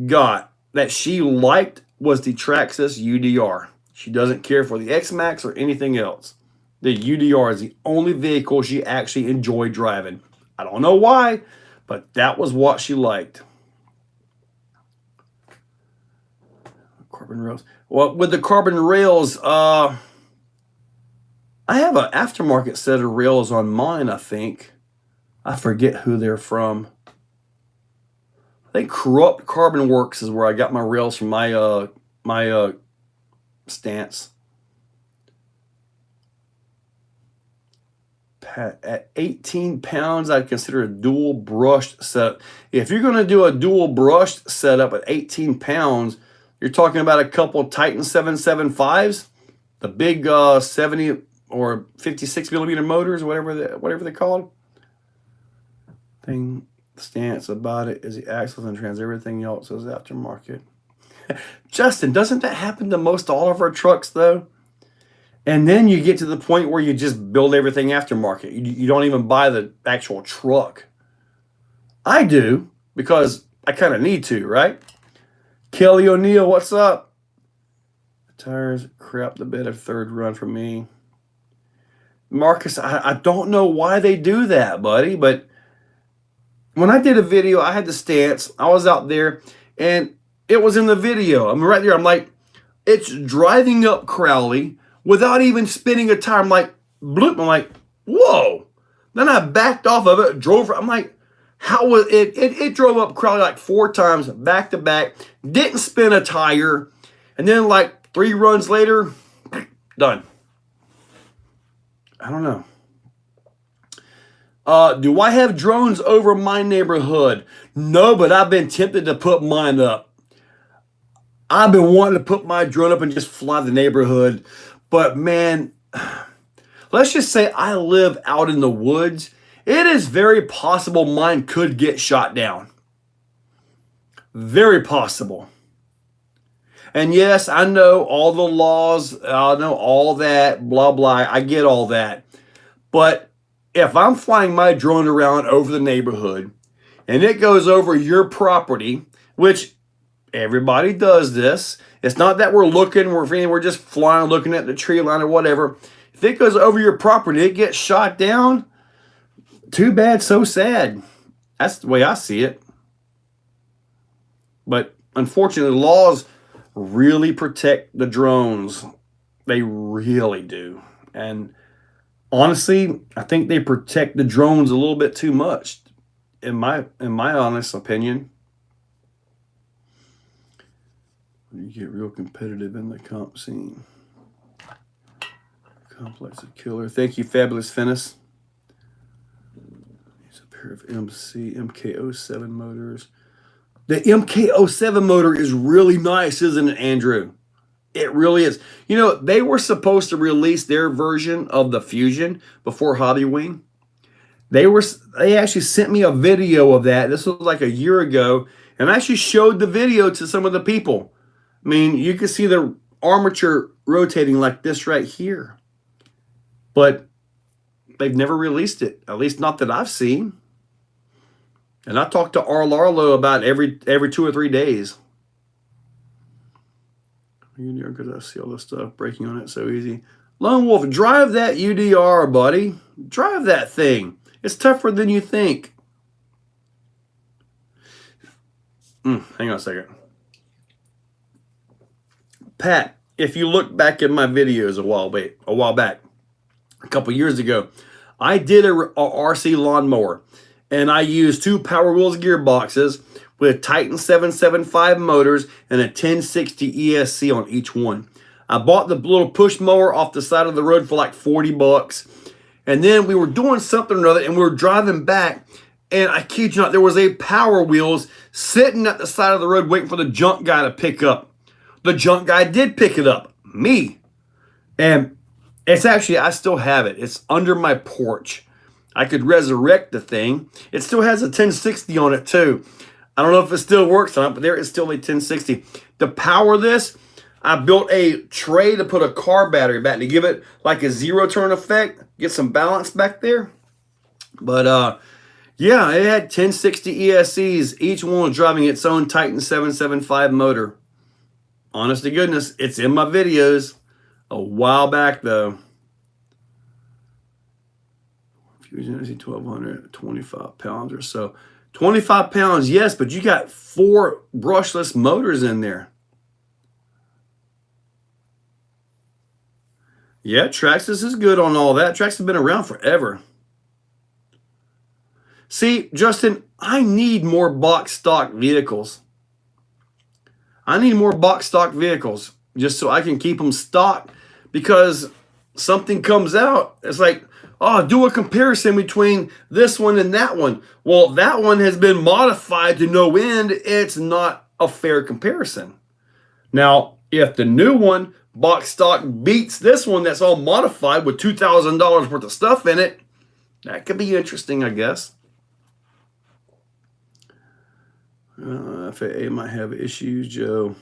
got that she liked was the Traxxas UDR. She doesn't care for the X-Max or anything else. The UDR is the only vehicle she actually enjoyed driving. I don't know why, but that was what she liked. Carbon rails. Well, with the carbon rails, I have an aftermarket set of rails on mine, I think. I forget who they're from. I think Corrupt Carbon Works is where I got my rails from my stance. At 18 pounds, I'd consider a dual brushed setup. If you're going to do a dual brushed setup at 18 pounds, you're talking about a couple Titan 775s, the big 70 or 56 millimeter motors, whatever they're called. Thing stance about it is the axles and trans. Everything else is aftermarket. Justin, doesn't that happen to most all of our trucks though? And then you get to the point where you just build everything aftermarket. You don't even buy the actual truck. I do, because I kind of need to, right? Kelly O'Neill, what's up? The tires crap the bed of third run for me. Marcus, I don't know why they do that, buddy, but when I did a video, I had the stance. I was out there, and it was in the video. I'm right there. I'm like, it's driving up Crowley without even spinning a tire. I'm like, bloop. I'm like, whoa. Then I backed off of it, drove. I'm like, how was it? It drove up Crowley like 4 times back to back. Didn't spin a tire. And then like 3 runs later, done. I don't know. Do I have drones over my neighborhood? No, but I've been tempted to put mine up. I've been wanting to put my drone up and just fly the neighborhood. But man, let's just say I live out in the woods. It is very possible mine could get shot down. Very possible. And yes, I know all the laws. I know all that, blah, blah. I get all that. But if I'm flying my drone around over the neighborhood and it goes over your property, which everybody does this. It's not that we're just flying, looking at the tree line or whatever. If it goes over your property, it gets shot down. Too bad, so sad. That's the way I see it. But unfortunately, laws really protect the drones. They really do. And honestly, I think they protect the drones a little bit too much, in my honest opinion. You get real competitive in the comp scene. Complex of killer. Thank you, Fabulous Finis. Here's a pair of MK07 motors. The MK07 motor is really nice, isn't it, Andrew? It really is. You know, they were supposed to release their version of the Fusion before Hobby Wing. They actually sent me a video of that. This was like a year ago, and I actually showed the video to some of the people. I mean, you can see the armature rotating like this right here. But they've never released it, at least not that I've seen. And I talk to Arlo about every 2 or 3 days. Because I see all this stuff breaking on it so easy. Lone Wolf, drive that UDR, buddy. Drive that thing. It's tougher than you think. Hang on a second. Pat, if you look back at my videos a while back, a couple years ago, I did a RC lawnmower, and I used 2 Power Wheels gearboxes with Titan 775 motors and a 1060 ESC on each one. I bought the little push mower off the side of the road for like $40. And then we were doing something or other, and we were driving back, and I kid you not, there was a Power Wheels sitting at the side of the road waiting for the junk guy to pick up. The junk guy did pick it up, me. And it's actually, I still have it. It's under my porch. I could resurrect the thing. It still has a 1060 on it too. I don't know if it still works on it, but there is still a 1060. To power this, I built a tray to put a car battery back to give it like a zero turn effect, get some balance back there. But yeah, it had 1060 ESCs. Each one was driving its own Titan 775 motor. Honest to goodness, it's in my videos. A while back though. Fusion SC 1200, 25 pounds or so. 25 pounds, yes, but you got 4 brushless motors in there. Yeah, Traxxas is good on all that. Traxxas has been around forever. See, Justin, I need more box stock vehicles. I need more box stock vehicles just so I can keep them stocked, because something comes out. It's like, oh, do a comparison between this one and that one. Well, that one has been modified to no end. It's not a fair comparison. Now, if the new one, box stock, beats this one that's all modified with $2,000 worth of stuff in it, that could be interesting, I guess. FAA might have issues, Joe.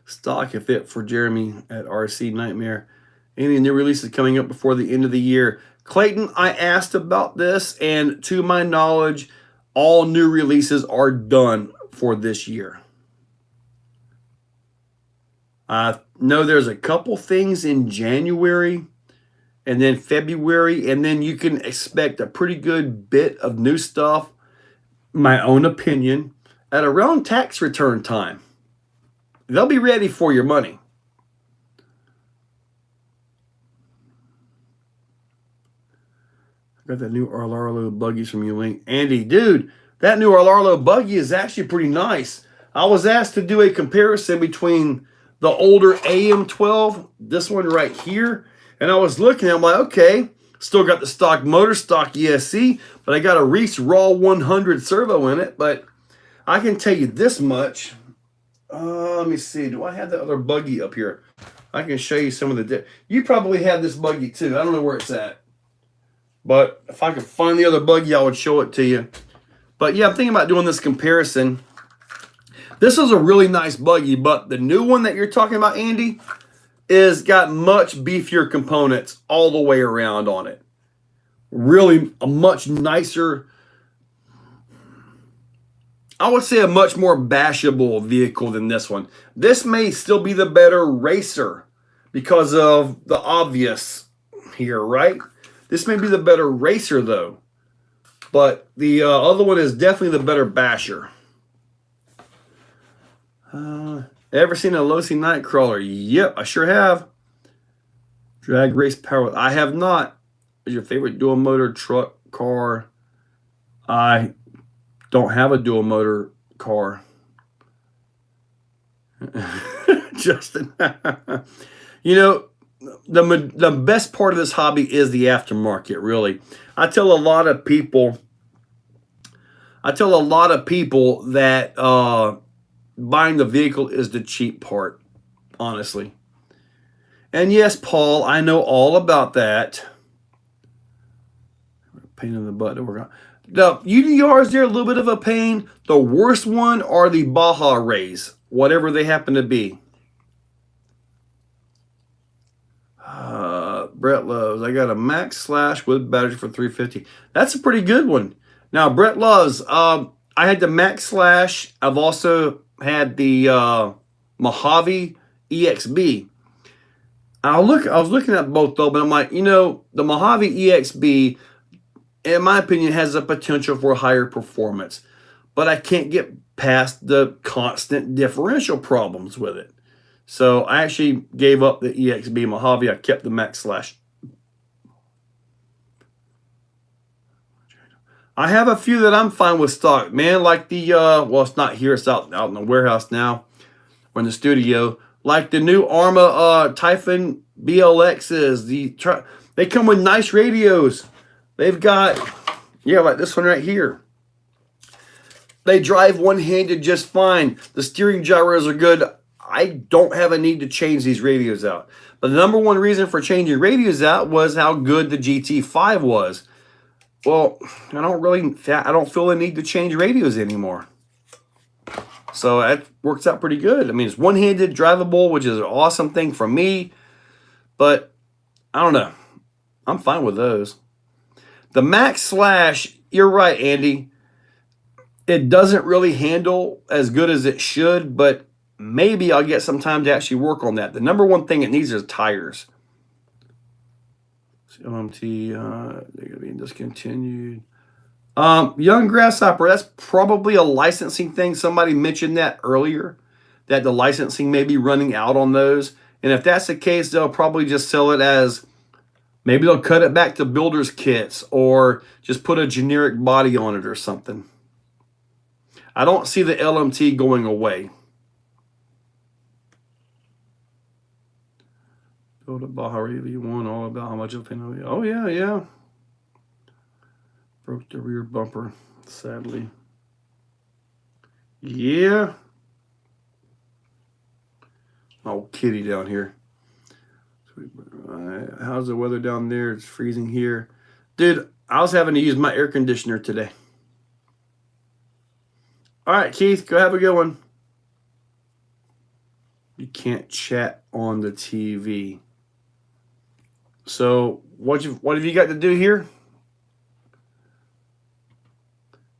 Stock if it for Jeremy at RC Nightmare. Any new releases coming up before the end of the year? Clayton, I asked about this, and to my knowledge, all new releases are done for this year. I know there's a couple things in January and then February, and then you can expect a pretty good bit of new stuff, my own opinion, at around tax return time. They'll be ready for your money. I got that new Arlarlo buggies from you, Link. Andy, dude, that new Arlarlo buggy is actually pretty nice. I was asked to do a comparison between the older AM12, this one right here, and I was looking at it, I'm like, okay, still got the stock motor, stock ESC, but I got a Reese Raw 100 servo in it. But I can tell you this much. Let me see. Do I have the other buggy up here? I can show you some of the... You probably have this buggy too. I don't know where it's at. But if I could find the other buggy, I would show it to you. But yeah, I'm thinking about doing this comparison. This is a really nice buggy, but the new one that you're talking about, Andy, is got much beefier components all the way around on it. Really a much nicer, I would say a much more bashable vehicle than this one. This may still be the better racer because of the obvious here, right? This may be the better racer though, but the other one is definitely the better basher. Ever seen a Losi Nightcrawler? Yep, I sure have. Drag race power. I have not. Is your favorite dual motor truck car? I don't have a dual motor car. Justin. You know, the best part of this hobby is the aftermarket, really. I tell a lot of people that buying the vehicle is the cheap part, honestly. And yes, Paul, I know all about that. Pain in the butt to work on. The UDRs, they're a little bit of a pain. The worst one are the Baja Rays, whatever they happen to be. Brett Loves, I got a Max Slash with battery for $350. That's a pretty good one. Now, Brett Loves, I had the Max Slash. I've also had the Mojave EXB. I was looking at both though, but I'm like, you know, the Mojave EXB, in my opinion, has the potential for higher performance, but I can't get past the constant differential problems with it. So I actually gave up the EXB Mojave. I kept the Max Slash. I have a few that I'm fine with stock, man, like the, well, it's not here, it's out in the warehouse now, or in the studio, like the new Arma Typhon BLXs. They come with nice radios. They've got, yeah, like this one right here. They drive one-handed just fine. The steering gyros are good. I don't have a need to change these radios out. But the number one reason for changing radios out was how good the GT5 was. Well, I don't feel the need to change radios anymore. So that works out pretty good. I mean, it's one-handed, drivable, which is an awesome thing for me. But I don't know. I'm fine with those. The Max Slash, you're right, Andy. It doesn't really handle as good as it should, but maybe I'll get some time to actually work on that. The number one thing it needs is tires. LMT, they're going to be discontinued. Young Grasshopper, that's probably a licensing thing. Somebody mentioned that earlier, that the licensing may be running out on those. And if that's the case, they'll probably just sell it as, maybe they'll cut it back to builder's kits or just put a generic body on it or something. I don't see the LMT going away. Build a Baja V1, all about how much of a penalty. Oh, yeah, yeah. Broke the rear bumper, sadly. Yeah. Oh, kitty down here. How's the weather down there? It's freezing here. Dude, I was having to use my air conditioner today. All right, Keith, go have a good one. You can't chat on the TV. So what have you got to do here?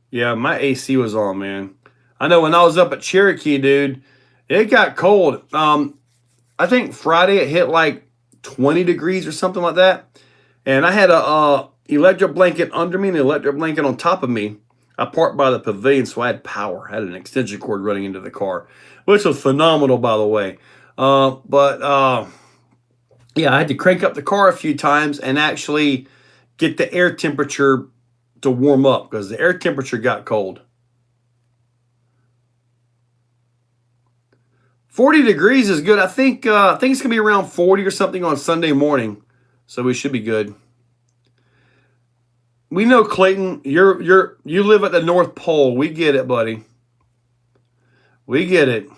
Yeah, my AC was on, man. I know when I was up at Cherokee, dude, it got cold. I think Friday it hit like 20 degrees or something like that. And I had a electric blanket under me and an electric blanket on top of me. I parked by the pavilion, so I had power. I had an extension cord running into the car, which was phenomenal, by the way. Yeah, I had to crank up the car a few times and actually get the air temperature to warm up because the air temperature got cold. 40 degrees is good. I think it's gonna be around 40 or something on Sunday morning, so we should be good. We know, Clayton, you live at the North Pole. We get it, buddy. We get it.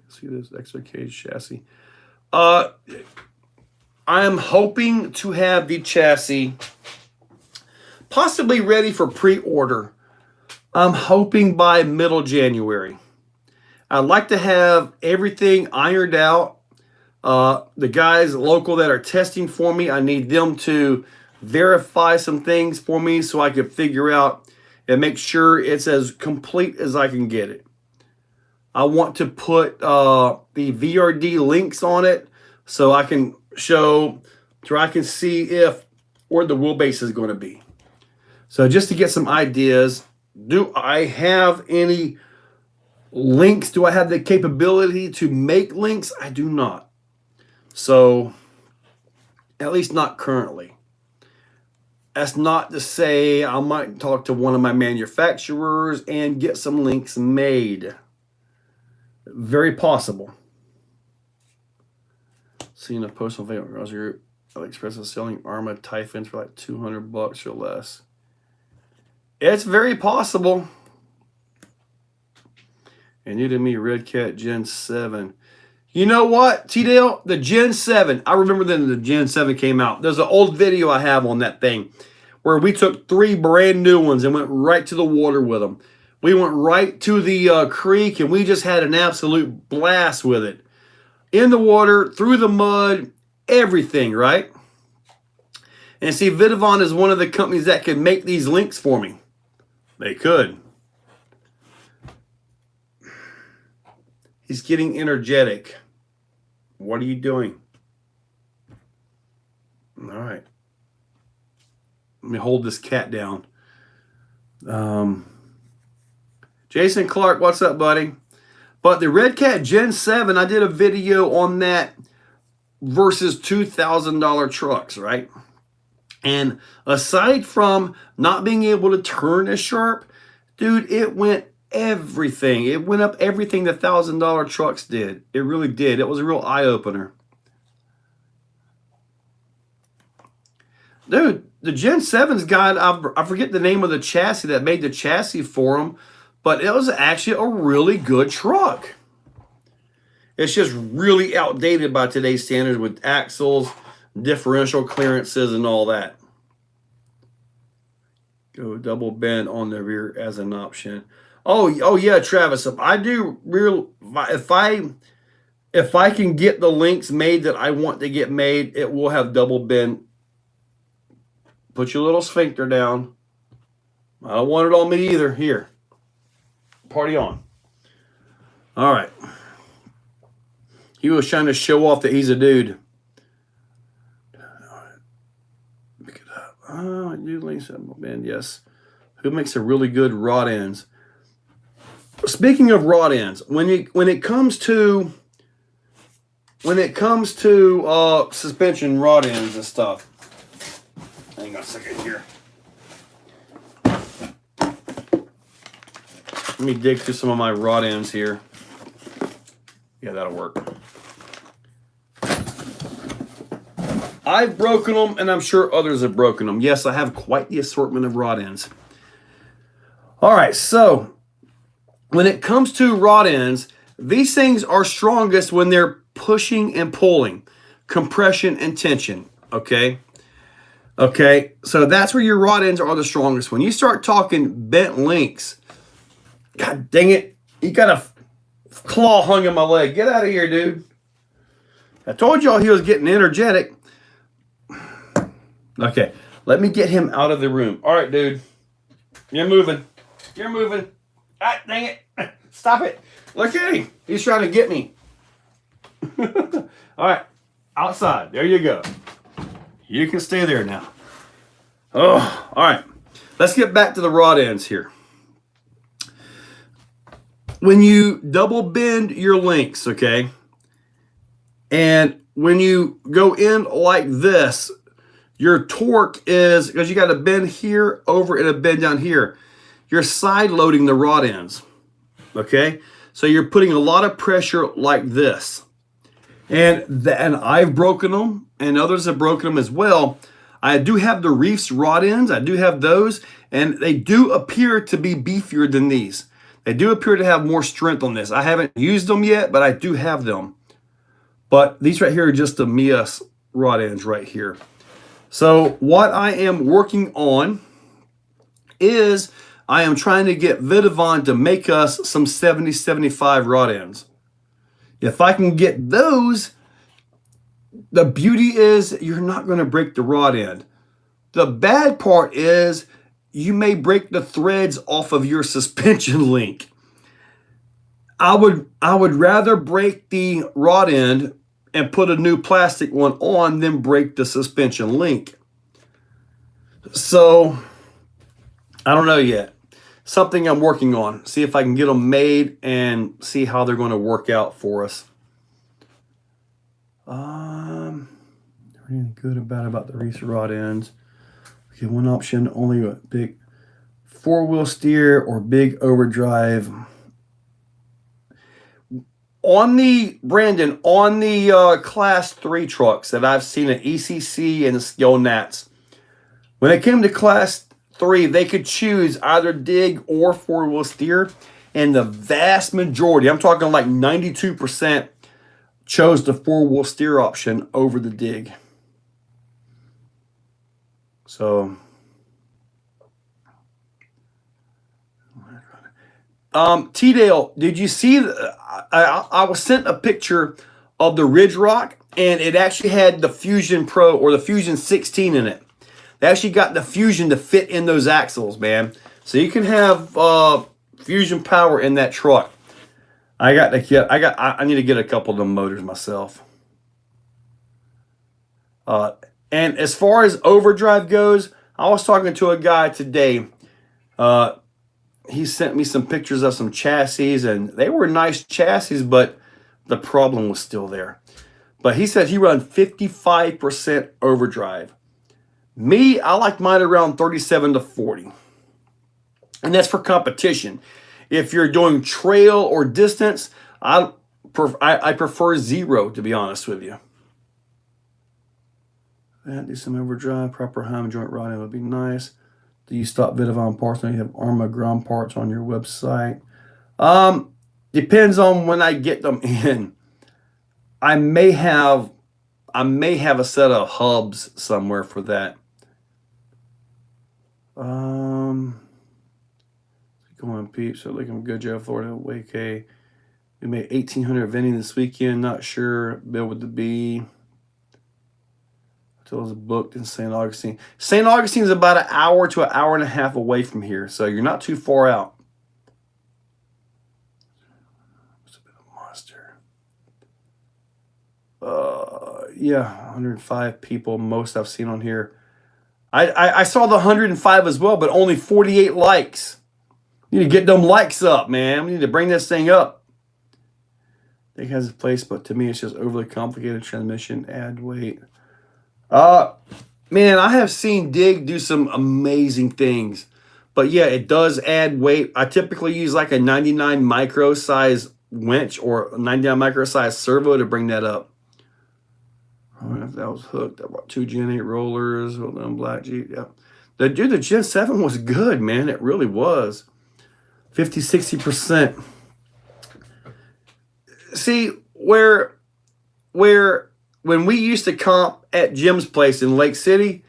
See this Exocaged chassis. I am hoping to have the chassis possibly ready for pre-order. I'm hoping by middle January. I'd like to have everything ironed out. The guys local that are testing for me, I need them to verify some things for me so I can figure out and make sure it's as complete as I can get it. I want to put the VRD links on it so I can show, so I can see where the wheelbase is going to be. So just to get some ideas, do I have any links? Do I have the capability to make links? I do not. So, at least not currently. That's not to say I might talk to one of my manufacturers and get some links made. Very possible. Seeing a post on Facebook grocery AliExpress is selling Arma Typhons for like $200 or less. It's very possible. And you to me, Red Cat Gen 7. You know what, T-Dale? The Gen 7. I remember when the Gen 7 came out. There's an old video I have on that thing where we took 3 brand new ones and went right to the water with them. We went right to the creek and we just had an absolute blast with it. In the water, through the mud, everything, right? And see, Vidavon is one of the companies that can make these links for me. They could. He's getting energetic. What are you doing? All right. Let me hold this cat down. Jason Clark, what's up, buddy? But the Red Cat Gen 7, I did a video on that versus $2,000 trucks, right? And aside from not being able to turn as sharp, dude, it went everything. It went up everything the $1,000 trucks did. It really did. It was a real eye-opener. Dude, the Gen 7's got, I forget the name of the chassis that made the chassis for them, but it was actually a really good truck. It's just really outdated by today's standards with axles, differential clearances and all that. Go double bend on the rear as an option. Oh yeah, Travis. If I do real, if I can get the links made that I want to get made, it will have double bend. Put your little sphincter down. I don't want it on me either. Here, party on. All right. He was trying to show off that he's a dude. Pick it up. Oh, I do links double bend. Yes. Who makes a really good rod ends? Speaking of rod ends, when it comes to suspension rod ends and stuff. Hang on a second here. Let me dig through some of my rod ends here. Yeah, that'll work. I've broken them, and I'm sure others have broken them. Yes, I have quite the assortment of rod ends. All right, so when it comes to rod ends, these things are strongest when they're pushing and pulling, compression and tension, okay? Okay, so that's where your rod ends are the strongest. When you start talking bent links, God dang it, you got a claw hung in my leg. Get out of here, dude. I told y'all he was getting energetic. Okay, let me get him out of the room. All right, dude. You're moving. You're moving. Ah, dang it. Stop it. Look at him. He's trying to get me. All right, outside. There you go. You can stay there now. Oh, all right. Let's get back to the rod ends here. When you double bend your links, okay, and when you go in like this, your torque is, because you got a bend here over and a bend down here, you're side loading the rod ends, okay? So you're putting a lot of pressure like this. And I've broken them, and others have broken them as well. I do have the Reefs rod ends. I do have those, and they do appear to be beefier than these. They do appear to have more strength on this. I haven't used them yet, but I do have them. But these right here are just the Mias rod ends right here. So what I am working on is I am trying to get Vidavon to make us some 70-75 rod ends. If I can get those, the beauty is you're not going to break the rod end. The bad part is you may break the threads off of your suspension link. I would rather break the rod end and put a new plastic one on than break the suspension link. So I don't know yet. Something I'm working on. See if I can get them made and see how they're going to work out for us. Really good about the Reese rod ends. Okay, one option, only a big 4-wheel steer or big overdrive. On the class 3 trucks that I've seen at ECC and Skill Nats, when it came to class 3, they could choose either dig or 4-wheel steer, and the vast majority, I'm talking like 92%, chose the 4-wheel steer option over the dig. So, T-Dale, did you see? I was sent a picture of the Ridge Rock, and it actually had the Fusion Pro or the Fusion 16 in it. They actually got the Fusion to fit in those axles, man. So you can have Fusion power in that truck. I need to get a couple of them motors myself. And as far as overdrive goes, I was talking to a guy today. He sent me some pictures of some chassis, and they were nice chassis, but the problem was still there. But he said he run 55% overdrive. Me, I like mine around 37 to 40. And that's for competition. If you're doing trail or distance, I prefer 0, to be honest with you. Do some overdrive, proper Heim joint riding would be nice. Do you stock Vidavon parts? Now you have Arma ground parts on your website. Depends on when I get them in. I may have I may have a set of hubs somewhere for that. Go on, Pete. So like I'm good, Joe. Florida, Wake. We made 1,800 vending this weekend. Not sure. Bill with the B. Hotel is booked in St. Augustine. St. Augustine is about an hour to an hour and a half away from here, so you're not too far out. It's a bit of a monster. Yeah, 105 people, most I've seen on here. I saw the 105 as well, but only 48 likes. You need to get them likes up, man. We need to bring this thing up. I think it has a place, but to me, it's just overly complicated. Transmission, add weight. Man, I have seen Dig do some amazing things. But yeah, it does add weight. I typically use like a 99 micro size winch or a 99 micro size servo to bring that up. I don't know if that was hooked. I bought 2 Gen 8 rollers. Hold on, Black Jeep. Yeah. The Gen 7 was good, man. It really was. 50, 60%. See, when we used to comp at Jim's place in Lake City,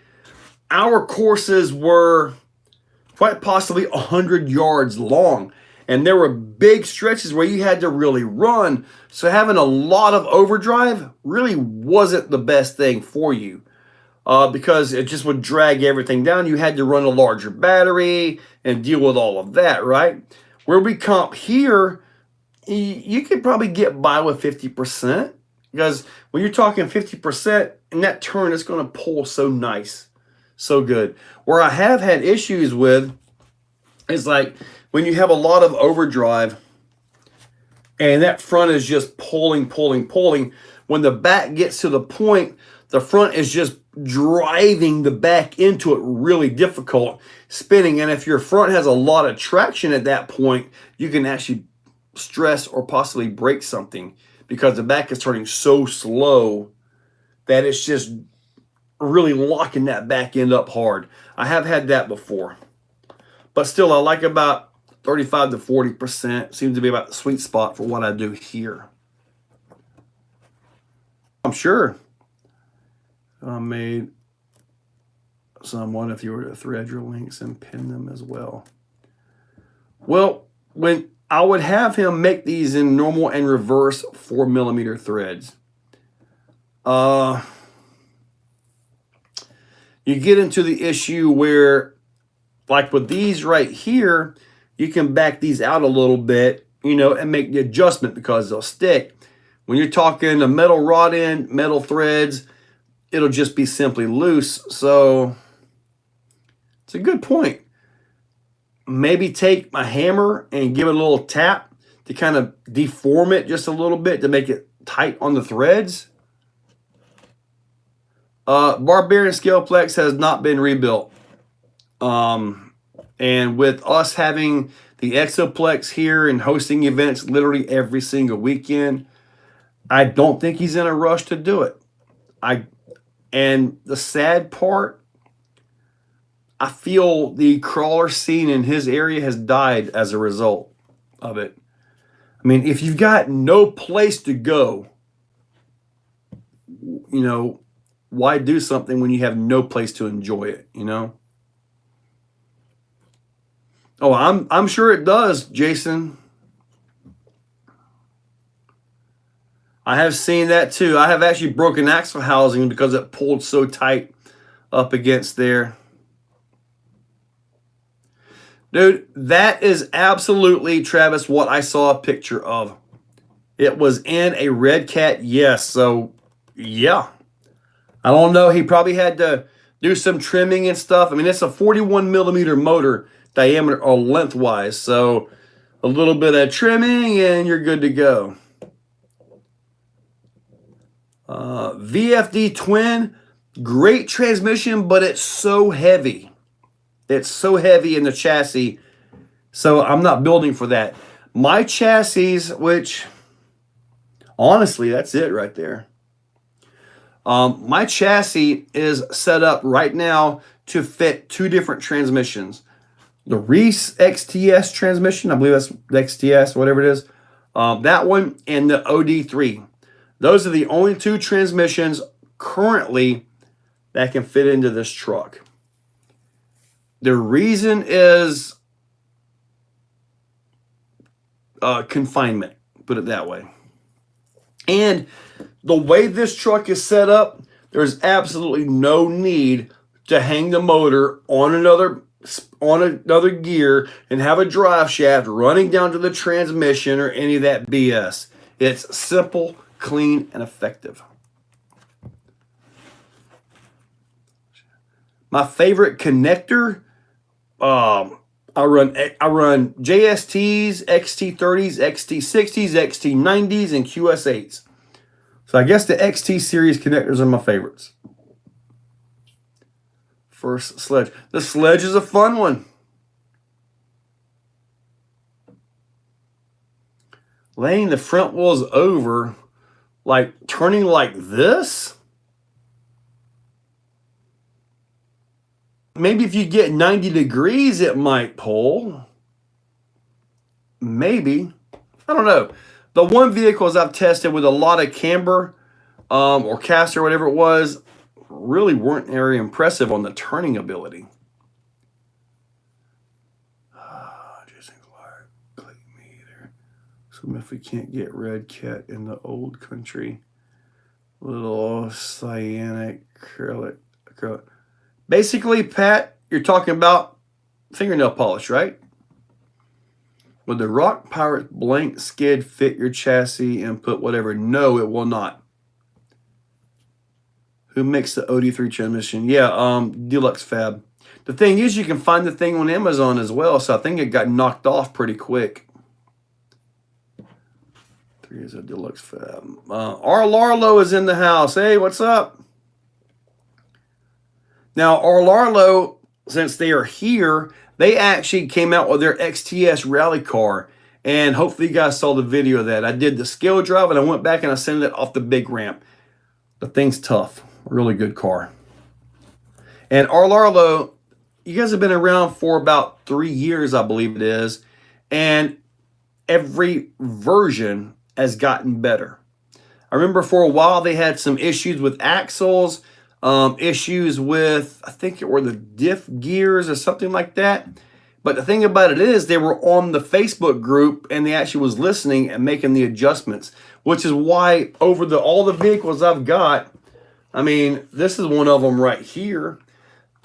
our courses were quite possibly 100 yards long. And there were big stretches where you had to really run. So having a lot of overdrive really wasn't the best thing for you because it just would drag everything down. You had to run a larger battery and deal with all of that, right? Where we comp here, you could probably get by with 50% because when you're talking 50% in that turn, it's going to pull so nice, so good. Where I have had issues with is like when you have a lot of overdrive and that front is just pulling. When the back gets to the point, the front is just driving the back into it really difficult, spinning. And if your front has a lot of traction at that point, you can actually stress or possibly break something because the back is turning so slow that it's just really locking that back end up hard. I have had that before. But still, I like about 35 to 40%. Seems to be about the sweet spot for what I do here. I'm sure I made someone if you were to thread your links and pin them as well. Well, when I would have him make these in normal and reverse 4mm threads. You get into the issue where, like with these right here, you can back these out a little bit, and make the adjustment because they'll stick. When you're talking a metal rod end, metal threads, it'll just be simply loose. So it's a good point. Maybe take my hammer and give it a little tap to kind of deform it just a little bit to make it tight on the threads. Barbarian Scaleplex has not been rebuilt. And with us having the Exoplex here and hosting events literally every single weekend, I don't think he's in a rush to do it. And the sad part, I feel the crawler scene in his area has died as a result of it. I mean, if you've got no place to go, why do something when you have no place to enjoy it, Oh, I'm sure it does, Jason. I have seen that too. I have actually broken axle housing because it pulled so tight up against there. Dude, that is absolutely, Travis, what I saw a picture of. It was in a Red Cat, yes. So, yeah. I don't know. He probably had to do some trimming and stuff. I mean, it's a 41mm motor diameter or lengthwise. So, a little bit of trimming and you're good to go. VFD Twin, great transmission, but it's so heavy. It's so heavy in the chassis, so I'm not building for that. My chassis, which, honestly, that's it right there. My chassis is set up right now to fit 2 different transmissions. The Reese XTS transmission, I believe that's the XTS, whatever it is. That one and the OD3. Those are the only 2 transmissions currently that can fit into this truck. The reason is confinement, put it that way. And the way this truck is set up, there's absolutely no need to hang the motor on another gear and have a drive shaft running down to the transmission or any of that BS. It's simple, clean, and effective. My favorite connector, I run JSTs, XT30s, XT60s, XT90s, and QS8s. So I guess the XT series connectors are my favorites. First sledge. The sledge is a fun one. Laying the front wheels over, like turning like this. Maybe if you get 90 degrees, it might pull. Maybe. I don't know. The one vehicles I've tested with a lot of camber or caster, whatever it was, really weren't very impressive on the turning ability. Jason Clark, click me there. So if we can't get Red Cat in the old country, little cyanic acrylic. Basically, Pat, you're talking about fingernail polish, right? Would the Rock Pirate blank skid fit your chassis input, whatever? No, it will not. Who makes the OD3 transmission? Yeah, Deluxe Fab. The thing is, you can find the thing on Amazon as well, so I think it got knocked off pretty quick. 3 is a Deluxe Fab. R. Larlo is in the house. Hey, what's up? Now, R. Larlo, since they are here, they actually came out with their XTS rally car, and hopefully you guys saw the video of that. I did the scale drive, and I went back and I sent it off the big ramp. The thing's tough. Really good car. And R. Larlo, you guys have been around for about 3 years, I believe it is, and every version has gotten better. I remember for a while they had some issues with axles, issues with, I think it were the diff gears or something like that. But the thing about it is they were on the Facebook group and they actually was listening and making the adjustments, which is why over all the vehicles I've got, I mean, this is one of them right here.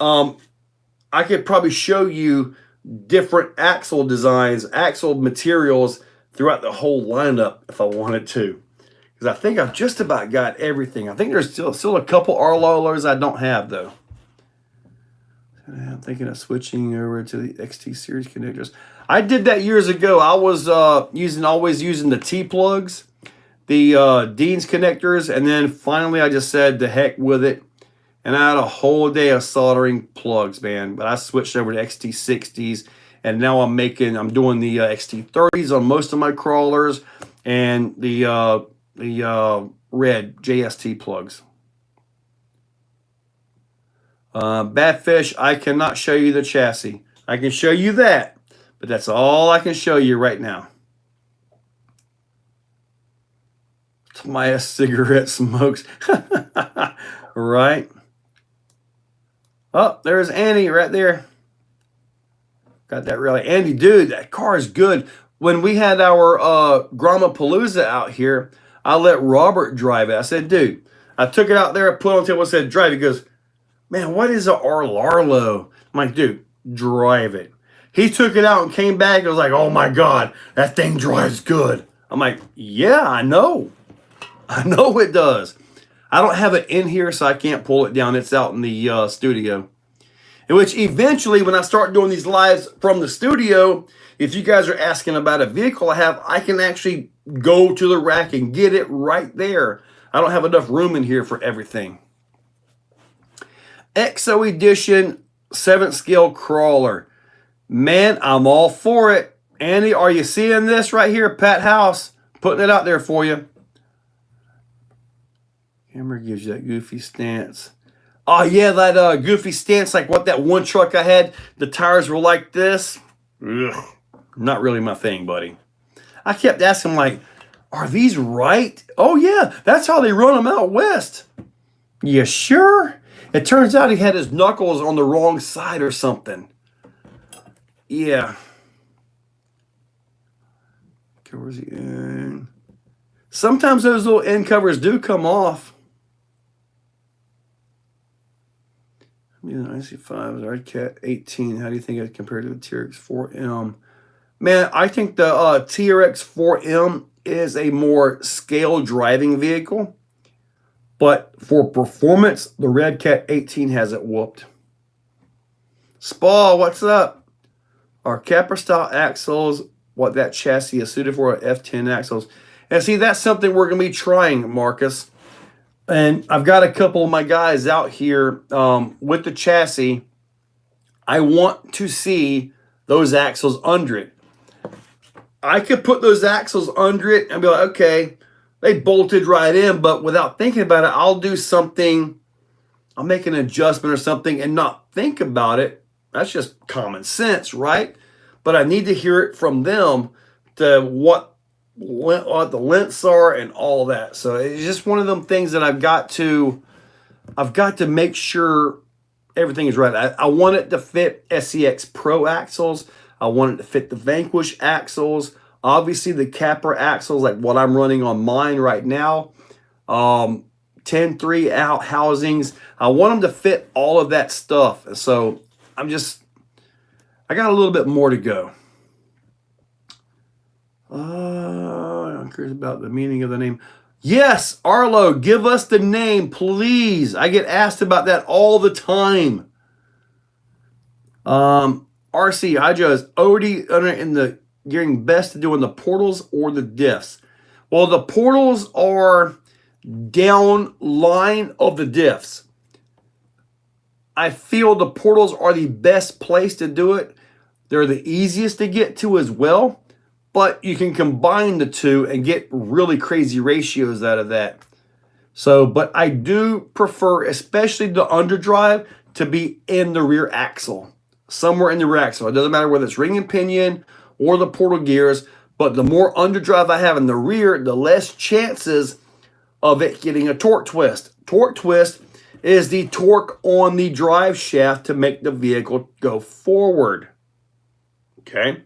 I could probably show you different axle designs, axle materials throughout the whole lineup if I wanted to. Because I think I've just about got everything. I think there's still a couple R-Lollers I don't have, though. I'm thinking of switching over to the XT series connectors. I did that years ago. I was always using the T-plugs, the Dean's connectors, and then finally I just said the heck with it. And I had a whole day of soldering plugs, man. But I switched over to XT60s, and now I'm doing the XT30s on most of my crawlers, and the red JST plugs. Badfish, I cannot show you the chassis. I can show you that, but that's all I can show you right now. My cigarette smokes. Right? Oh, there's Andy right there. Got that really. Andy, dude, that car is good. When we had our Gramapalooza out here, I let Robert drive it. I said, dude, I took it out there, I put it on the table, and said, drive. He goes, man, what is a R-Larlo? I'm like, dude, drive it. He took it out and came back and was like, oh my God, that thing drives good. I'm like, yeah, I know. I know it does. I don't have it in here, so I can't pull it down. It's out in the studio. In which eventually, when I start doing these lives from the studio, if you guys are asking about a vehicle I have, I can actually go to the rack and get it right there. I don't have enough room in here for everything. Exo Edition 7th scale crawler. Man, I'm all for it. Andy, are you seeing this right here? Pat House, putting it out there for you. Camera gives you that goofy stance. Oh, yeah, that goofy stance, like what that one truck I had, the tires were like this. Ugh, not really my thing, buddy. I kept asking, like, are these right? Oh, yeah, that's how they run them out west. You sure? It turns out he had his knuckles on the wrong side or something. Yeah. Where's the end? Sometimes those little end covers do come off. IC5, Red Cat 18. How do you think it compared to the TRX 4M? Man, I think the TRX 4M is a more scale driving vehicle. But for performance, the Red Cat 18 has it whooped. Spa, what's up? Our Capra style axles, what that chassis is suited for, F10 axles. And see, that's something we're going to be trying, Marcus. And I've got a couple of my guys out here with the chassis. I want to see those axles under it. I could put those axles under it and be like, okay, they bolted right in, but without thinking about it, I'll do something. I'll make an adjustment or something and not think about it. That's just common sense, right? But I need to hear it from them to what the lengths are and all that. So it's just one of them things that I've got to make sure everything is right. I want it to fit SCX Pro axles. I want it to fit the Vanquish axles. Obviously, the Capra axles, like what I'm running on mine right now. 10-3 out housings. I want them to fit all of that stuff. So I got a little bit more to go. I'm curious about the meaning of the name. Yes, Arlo, give us the name, please. I get asked about that all the time. RC Hydro is Odie in the gearing best to doing the portals or the diffs. Well, the portals are down line of the diffs. I feel the portals are the best place to do it. They're the easiest to get to as well, but you can combine the two and get really crazy ratios out of that. So, but I do prefer, especially the underdrive, to be in the rear axle. Somewhere in the rear axle. It doesn't matter whether it's ring and pinion or the portal gears, but the more underdrive I have in the rear, the less chances of it getting a torque twist. Torque twist is the torque on the drive shaft to make the vehicle go forward. Okay?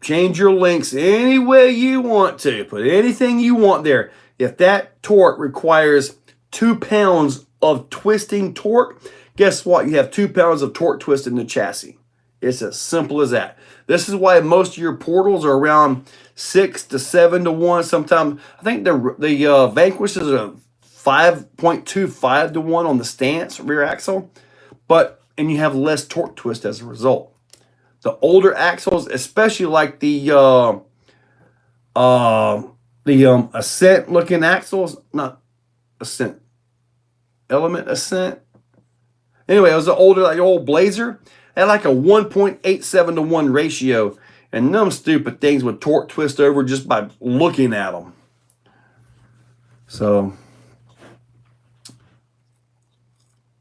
Change your links any way you want to. Put anything you want there. If that torque requires 2 pounds of twisting torque, guess what? You have 2 pounds of torque twist in the chassis. It's as simple as that. This is why most of your portals are around 6 to 7 to 1. Sometimes I think the Vanquish is a 5.25 to 1 on the stance rear axle, and you have less torque twist as a result. The older axles, especially like the Ascent looking axles, not Ascent, Element Ascent. Anyway, it was the older, like old Blazer, had like a 1.87 to 1 ratio, and them stupid things would torque twist over just by looking at them. So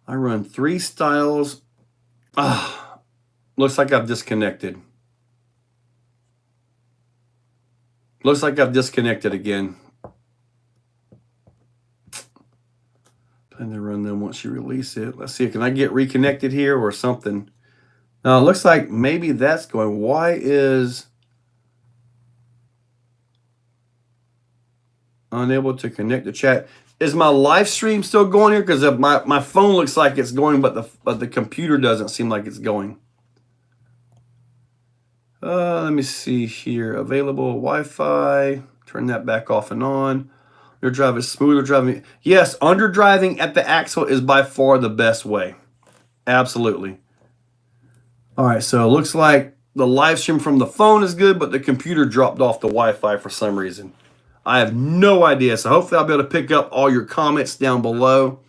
I run 3 styles. Looks like I've disconnected. Looks like I've disconnected again. Plan to run them once you release it. Let's see, can I get reconnected here or something? Now, it looks like maybe that's going. Why is unable to connect the chat? Is my live stream still going here? Because my phone looks like it's going, but the computer doesn't seem like it's going. Let me see here. Available Wi-Fi. Turn that back off and on. Your drive is smoother driving. Yes, underdriving at the axle is by far the best way. Absolutely. All right, so it looks like the live stream from the phone is good, but the computer dropped off the Wi-Fi for some reason. I have no idea, so hopefully I'll be able to pick up all your comments down below.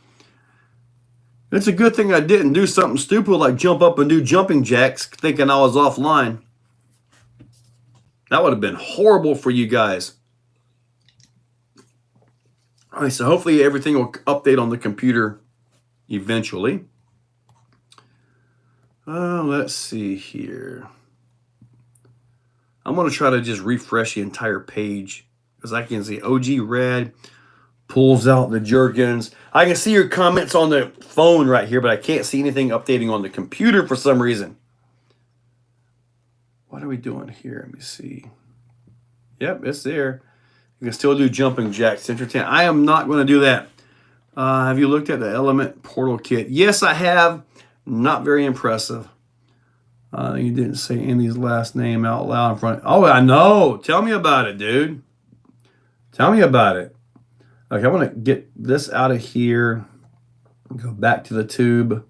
It's a good thing I didn't do something stupid like jump up and do jumping jacks thinking I was offline. That would have been horrible for you guys. All right, so hopefully everything will update on the computer eventually. Let's see here. I'm going to try to just refresh the entire page because I can see OG Red, Pulls out the jerkins. I can see your comments on the phone right here, but I can't see anything updating on the computer for some reason. What are we doing here? Let me see. Yep, it's there. You can still do jumping jacks. Entertain. I am not going to do that. Have you looked at the Element Portal Kit? Yes, I have. Not very impressive. You didn't say Andy's last name out loud in front. Oh, I know. Tell me about it, dude. Tell me about it. Okay, I want to get this out of here. Go back to the tube.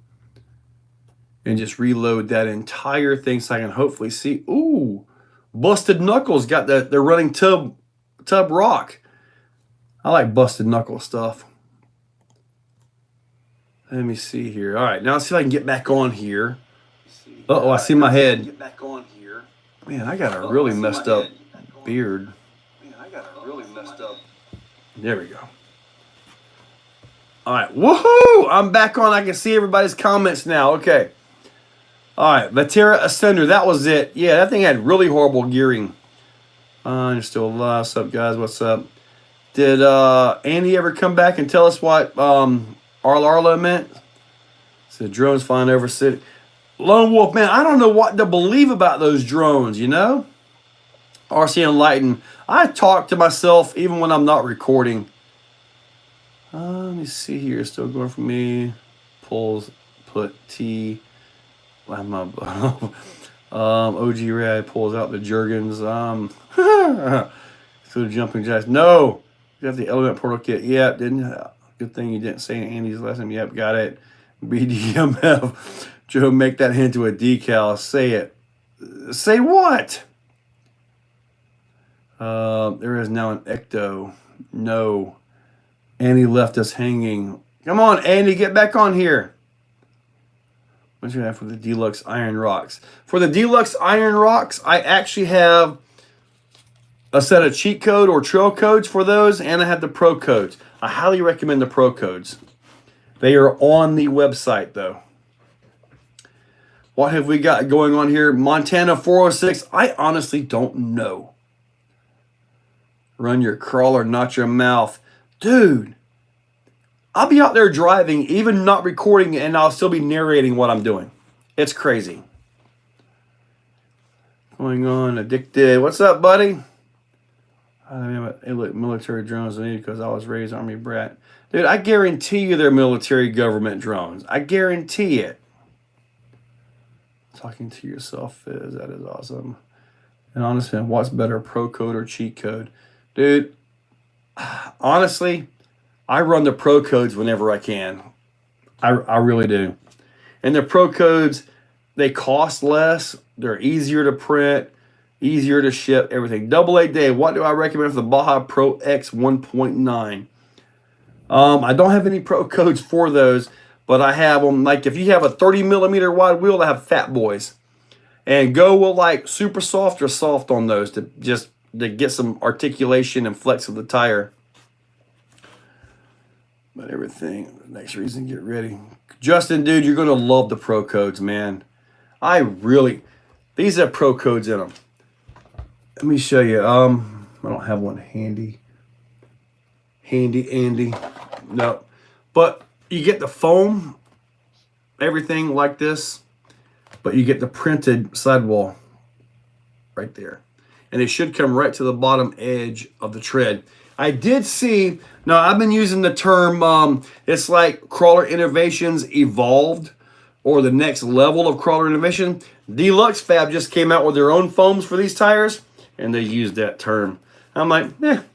And just reload that entire thing so I can hopefully see. Ooh, Busted Knuckles got the running tub rock. I like Busted Knuckle stuff. Let me see here. All right, now let's see if I can get back on here. Uh-oh, I see my head. Man, I got a really messed up beard. There we go. All right, woohoo! I'm back on. I can see everybody's comments now. Okay. All right, Vatera Ascender. That was it. Yeah, that thing had really horrible gearing. You're still alive. What's up, guys? What's up? Did Andy ever come back and tell us what Arla meant? Said drones flying over city. Lone Wolf, man, I don't know what to believe about those drones, you know? RC Enlightened. I talk to myself even when I'm not recording. Let me see here. Still going for me. Pulls, put T. OG Rad pulls out the Jergens. So jumping jacks. No! You got the Element Portal Kit. Yep, good thing you didn't say Andy's last name. Yep, got it. BDMF. Joe, make that into a decal. Say it. Say what? There is now an ecto. No. Andy left us hanging. Come on, Andy, get back on here. What do you have for the Deluxe Iron Rocks? For the Deluxe Iron Rocks, I actually have a set of cheat code or trail codes for those, and I have the pro codes. I highly recommend the pro codes. They are on the website, though. What have we got going on here? Montana 406. I honestly don't know. Run your crawler, not your mouth. Dude, I'll be out there driving, even not recording, and I'll still be narrating what I'm doing. It's crazy. Going on, addicted. What's up, buddy? I mean, military drones I need because I was raised Army brat. Dude, I guarantee you they're military government drones. I guarantee it. Talking to yourself that is awesome. And honestly, what's better, pro code or cheat code? Dude, honestly, I run the pro codes whenever I can. I really do. And the pro codes, they cost less. They're easier to print, easier to ship, everything. AA Dave, what do I recommend for the Baja Pro X 1.9? I don't have any pro codes for those, but I have them. Like if you have a 30 millimeter wide wheel, I have Fat Boys. And go with like super soft or soft on those to get some articulation and flex of the tire. But everything, the next reason, get ready. Justin, dude, you're going to love the pro codes, man. These have pro codes in them. Let me show you. I don't have one handy. Andy. No. But you get the foam, everything like this. But you get the printed sidewall right there. And it should come right to the bottom edge of the tread. I did see, now I've been using the term, it's like Crawler Innovations evolved, or the next level of Crawler Innovation. Deluxe Fab just came out with their own foams for these tires, and they used that term. I'm like,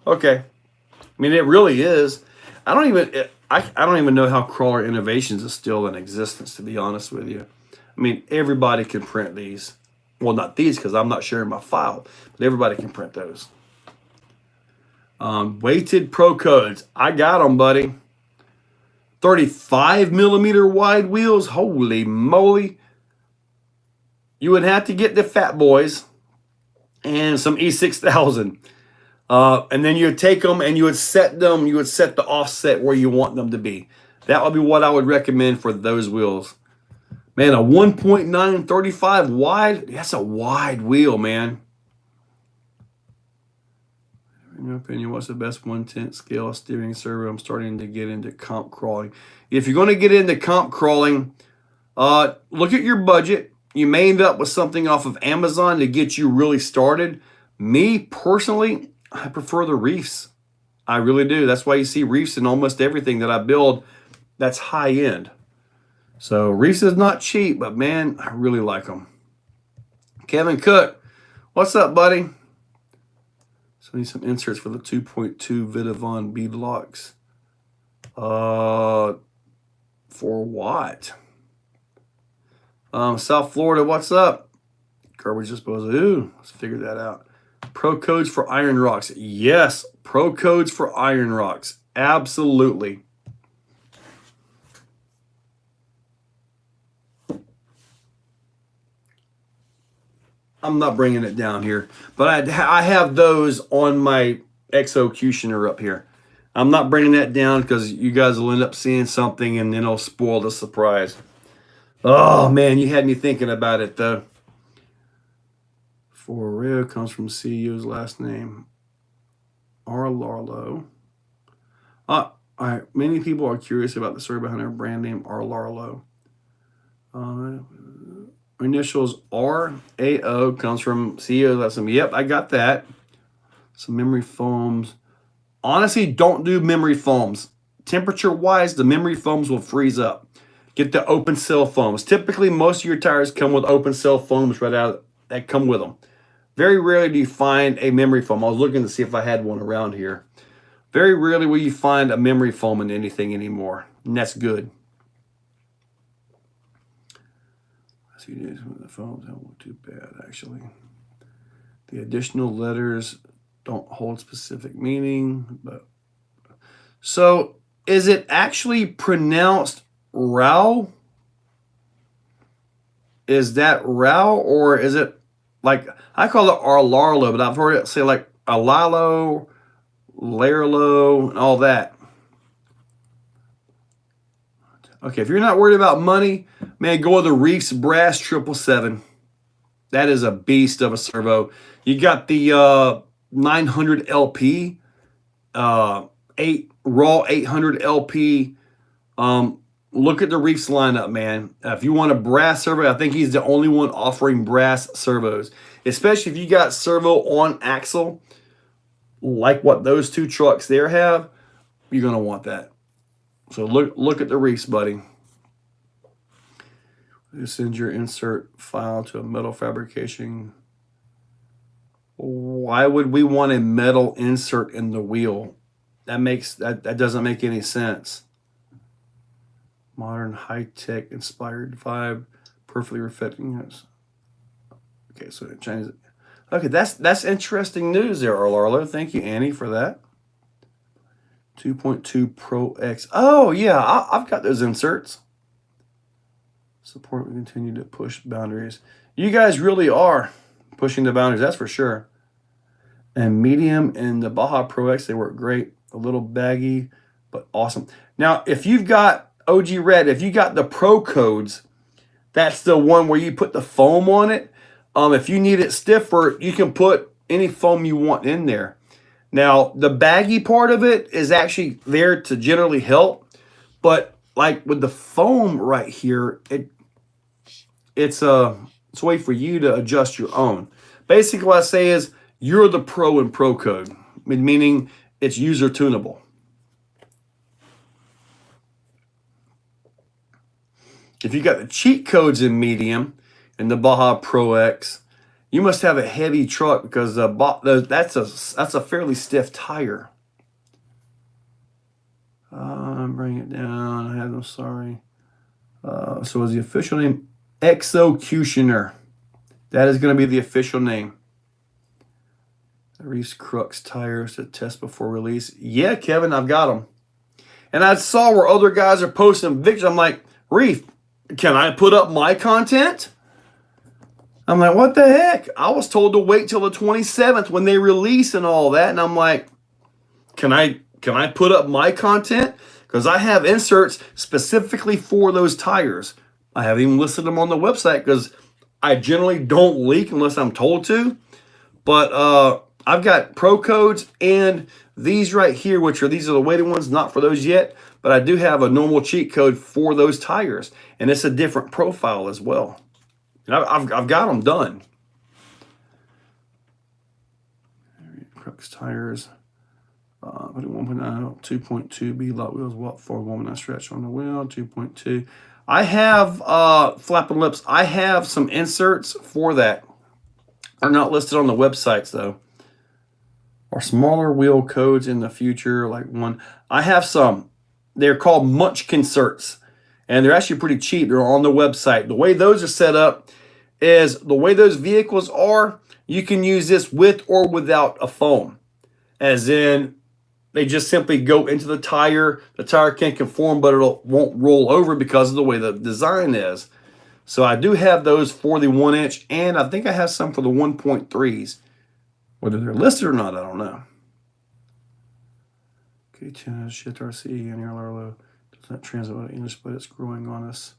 okay. I mean, it really is. I don't even know how Crawler Innovations is still in existence, to be honest with you. I mean, everybody can print these. Well, not these because I'm not sharing my file, but everybody can print those. Weighted pro codes. I got them, buddy. 35 millimeter wide wheels. Holy moly. You would have to get the Fat Boys and some E6000. And then you would take them and you would set the offset where you want them to be. That would be what I would recommend for those wheels. Man, a 1.9 35 wide, that's a wide wheel, man. In your opinion, what's the best 1/10 scale steering servo? I'm starting to get into comp crawling. If you're going to get into comp crawling, look at your budget. You may end up with something off of Amazon to get you really started. Me, personally, I prefer the reefs. I really do. That's why you see reefs in almost everything that I build that's high end. So reefs is not cheap, but man, I really like them. Kevin Cook, what's up, buddy? So I need some inserts for the 2.2 Vitavon bead locks. For what? South Florida, what's up? Garbage disposal. Ooh, let's figure that out. Pro codes for iron rocks. Yes, pro codes for iron rocks. Absolutely. I'm not bringing it down here, but I have those on my Exocutioner up here. I'm not bringing that down because you guys will end up seeing something and then it'll spoil the surprise. Oh, man, you had me thinking about it, though. Foreo comes from CEO's last name. Arlarlo. All right, many people are curious about the story behind our brand name, Arlarlo. Initials RAO comes from CEO's last name. Yep, I got that. Some memory foams. Honestly, don't do memory foams. Temperature-wise, the memory foams will freeze up. Get the open cell foams. Typically, most of your tires come with open cell foams right out that come with them. Very rarely do you find a memory foam. I was looking to see if I had one around here. Very rarely will you find a memory foam in anything anymore, and that's good. I see these with the foams don't look too bad, actually. The additional letters don't hold specific meaning, but so is it actually pronounced Rao? Is that Rao, or is it like I call it Arlarlo, but I've heard it say like Alalo, Lerlo, and all that. Okay, if you're not worried about money, man, go with the Reefs Brass 777. That is a beast of a servo. You got the 900 LP, 800 LP. Look at the Reefs lineup, man. If you want a brass servo, I think he's the only one offering brass servos. Especially if you got servo on axle, like what those two trucks there have, you're going to want that. So look at the Reefs, buddy. You send your insert file to a metal fabrication. Why would we want a metal insert in the wheel? That doesn't make any sense. Modern, high-tech, inspired vibe, perfectly reflecting us. Okay, so it changes it. Okay, that's interesting news there, Arlo. Thank you, Annie, for that. 2.2 Pro X. Oh, yeah, I've got those inserts. Support will continue to push boundaries. You guys really are pushing the boundaries, that's for sure. And medium and the Baja Pro X, they work great. A little baggy, but awesome. Now, if you've got OG Red, if you got the Pro codes, that's the one where you put the foam on it. If you need it stiffer, you can put any foam you want in there. Now, the baggy part of it is actually there to generally help, but like with the foam right here, it's a way for you to adjust your own. Basically, what I say is you're the pro in Pro code, meaning it's user tunable. If you got the cheat codes in medium and the Baja Pro X, you must have a heavy truck because that's a fairly stiff tire. Bring it down. I have no sorry. So is the official name Exocutioner? That is going to be the official name. Reese Crux tires to test before release. Yeah, Kevin, I've got them. And I saw where other guys are posting pictures. I'm like, Reef, can I put up my content? I'm like, what the heck? I was told to wait till the 27th when they release and all that. And I'm like, can I put up my content? Because I have inserts specifically for those tires. I haven't even listed them on the website because I generally don't leak unless I'm told to. But I've got pro codes and these right here, which are these are the weighted ones, not for those yet, but I do have a normal cheat code for those tires, and it's a different profile as well. And I've got them done. Crux tires. 1.9, 2.2 B lot wheels, what for 1.9 stretch on the wheel, 2.2. I have flapping lips. I have some inserts for that. Are not listed on the websites though. Or smaller wheel codes in the future, like one. I have some. They're called Munchkin inserts, and they're actually pretty cheap. They're on the website. The way those are set up is the way those vehicles are. You can use this with or without a foam, as in they just simply go into the tire. The tire can't conform, but it won't roll over because of the way the design is. So I do have those for the 1-inch, and I think I have some for the 1.3s. Whether they're listed or not, I don't know. Okay, shit RC and Arlo does not translate well English, but it's growing on us.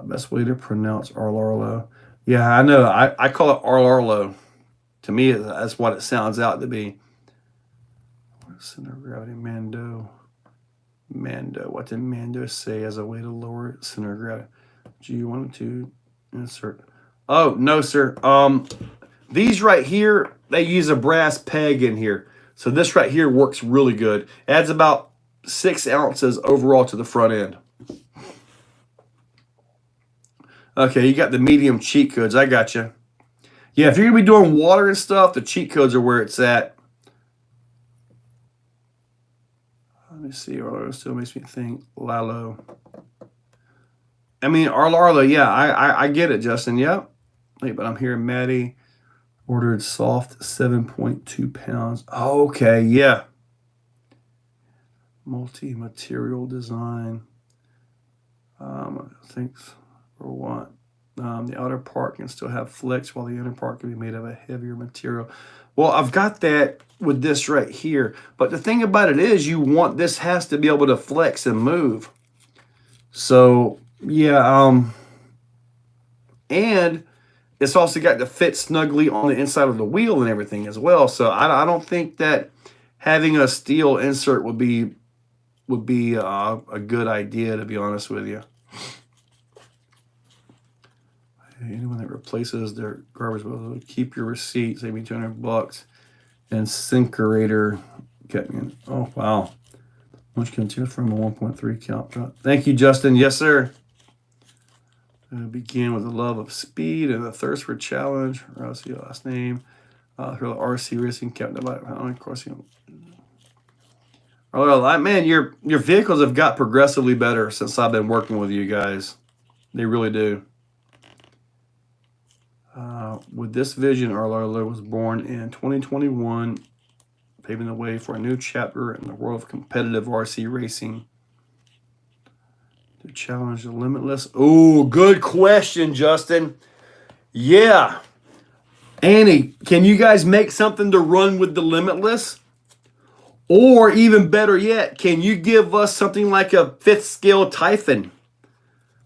Best way to pronounce Arlo. Yeah, I know. I call it Arlo. To me, that's what it sounds out to be. Center of gravity, Mando. What did Mando say as a way to lower center of gravity? G1 to insert. Oh, no, sir. These right here, they use a brass peg in here. So this right here works really good. Adds about 6 ounces overall to the front end. Okay, you got the medium cheat codes. I got you. Yeah, if you're going to be doing water and stuff, the cheat codes are where it's at. Let me see. Arlo still makes me think Lalo. I mean, Arlo, yeah, I get it, Justin. Yep. Wait, but I'm hearing Maddie ordered soft 7.2 pounds. Okay, yeah. Multi-material design. Thanks for what? The outer part can still have flex while the inner part can be made of a heavier material. Well, I've got that with this right here. But the thing about it is this has to be able to flex and move. So, yeah, and it's also got to fit snugly on the inside of the wheel and everything as well. So I don't think that having a steel insert would be a good idea, to be honest with you. Anyone that replaces their garbage will keep your receipt, save me $200. And Syncerator, oh wow, much continue from a 1.3 count drop. Thank you, Justin. Yes, sir. Begin with a love of speed and a thirst for challenge. Or else your last name. RC Racing Captain. Man, your vehicles have got progressively better since I've been working with you guys. They really do. With this vision, Arlo was born in 2021, paving the way for a new chapter in the world of competitive RC racing. To challenge the limitless. Oh, good question, Justin. Yeah. Annie, can you guys make something to run with the limitless? Or even better yet, can you give us something like a 5th scale Typhon?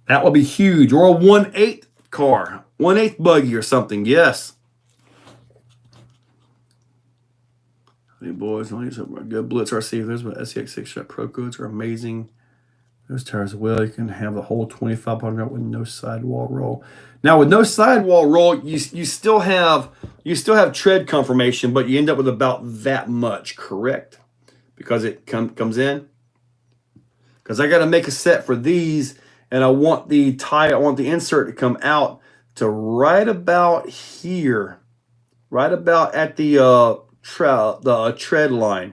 That would be huge. Or a 1/8 car. 1/8 buggy or something. Yes. Hey boys, only some good Blitz RC. Those SCX6 Pro codes are amazing. Those tires as well. You can have the whole 2500 with no sidewall roll. Now with no sidewall roll, you still have tread conformation, but you end up with about that much, correct? Because it comes in. Because I got to make a set for these, and I want the insert to come out to right about here, right about at the tread line.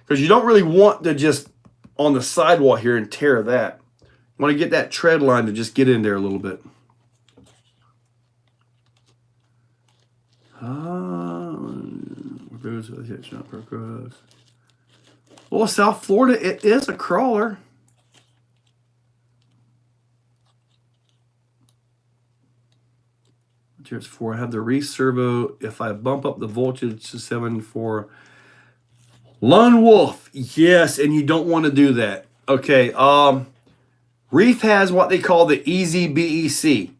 Because you don't really want to just on the sidewall here and tear that. You want to get that tread line to just get in there a little bit. Well, South Florida, it is a crawler. Here's 4. I have the Reese Servo. If I bump up the voltage to 7 for Lone Wolf, yes, and you don't want to do that. Okay, Reef has what they call the Easy BEC.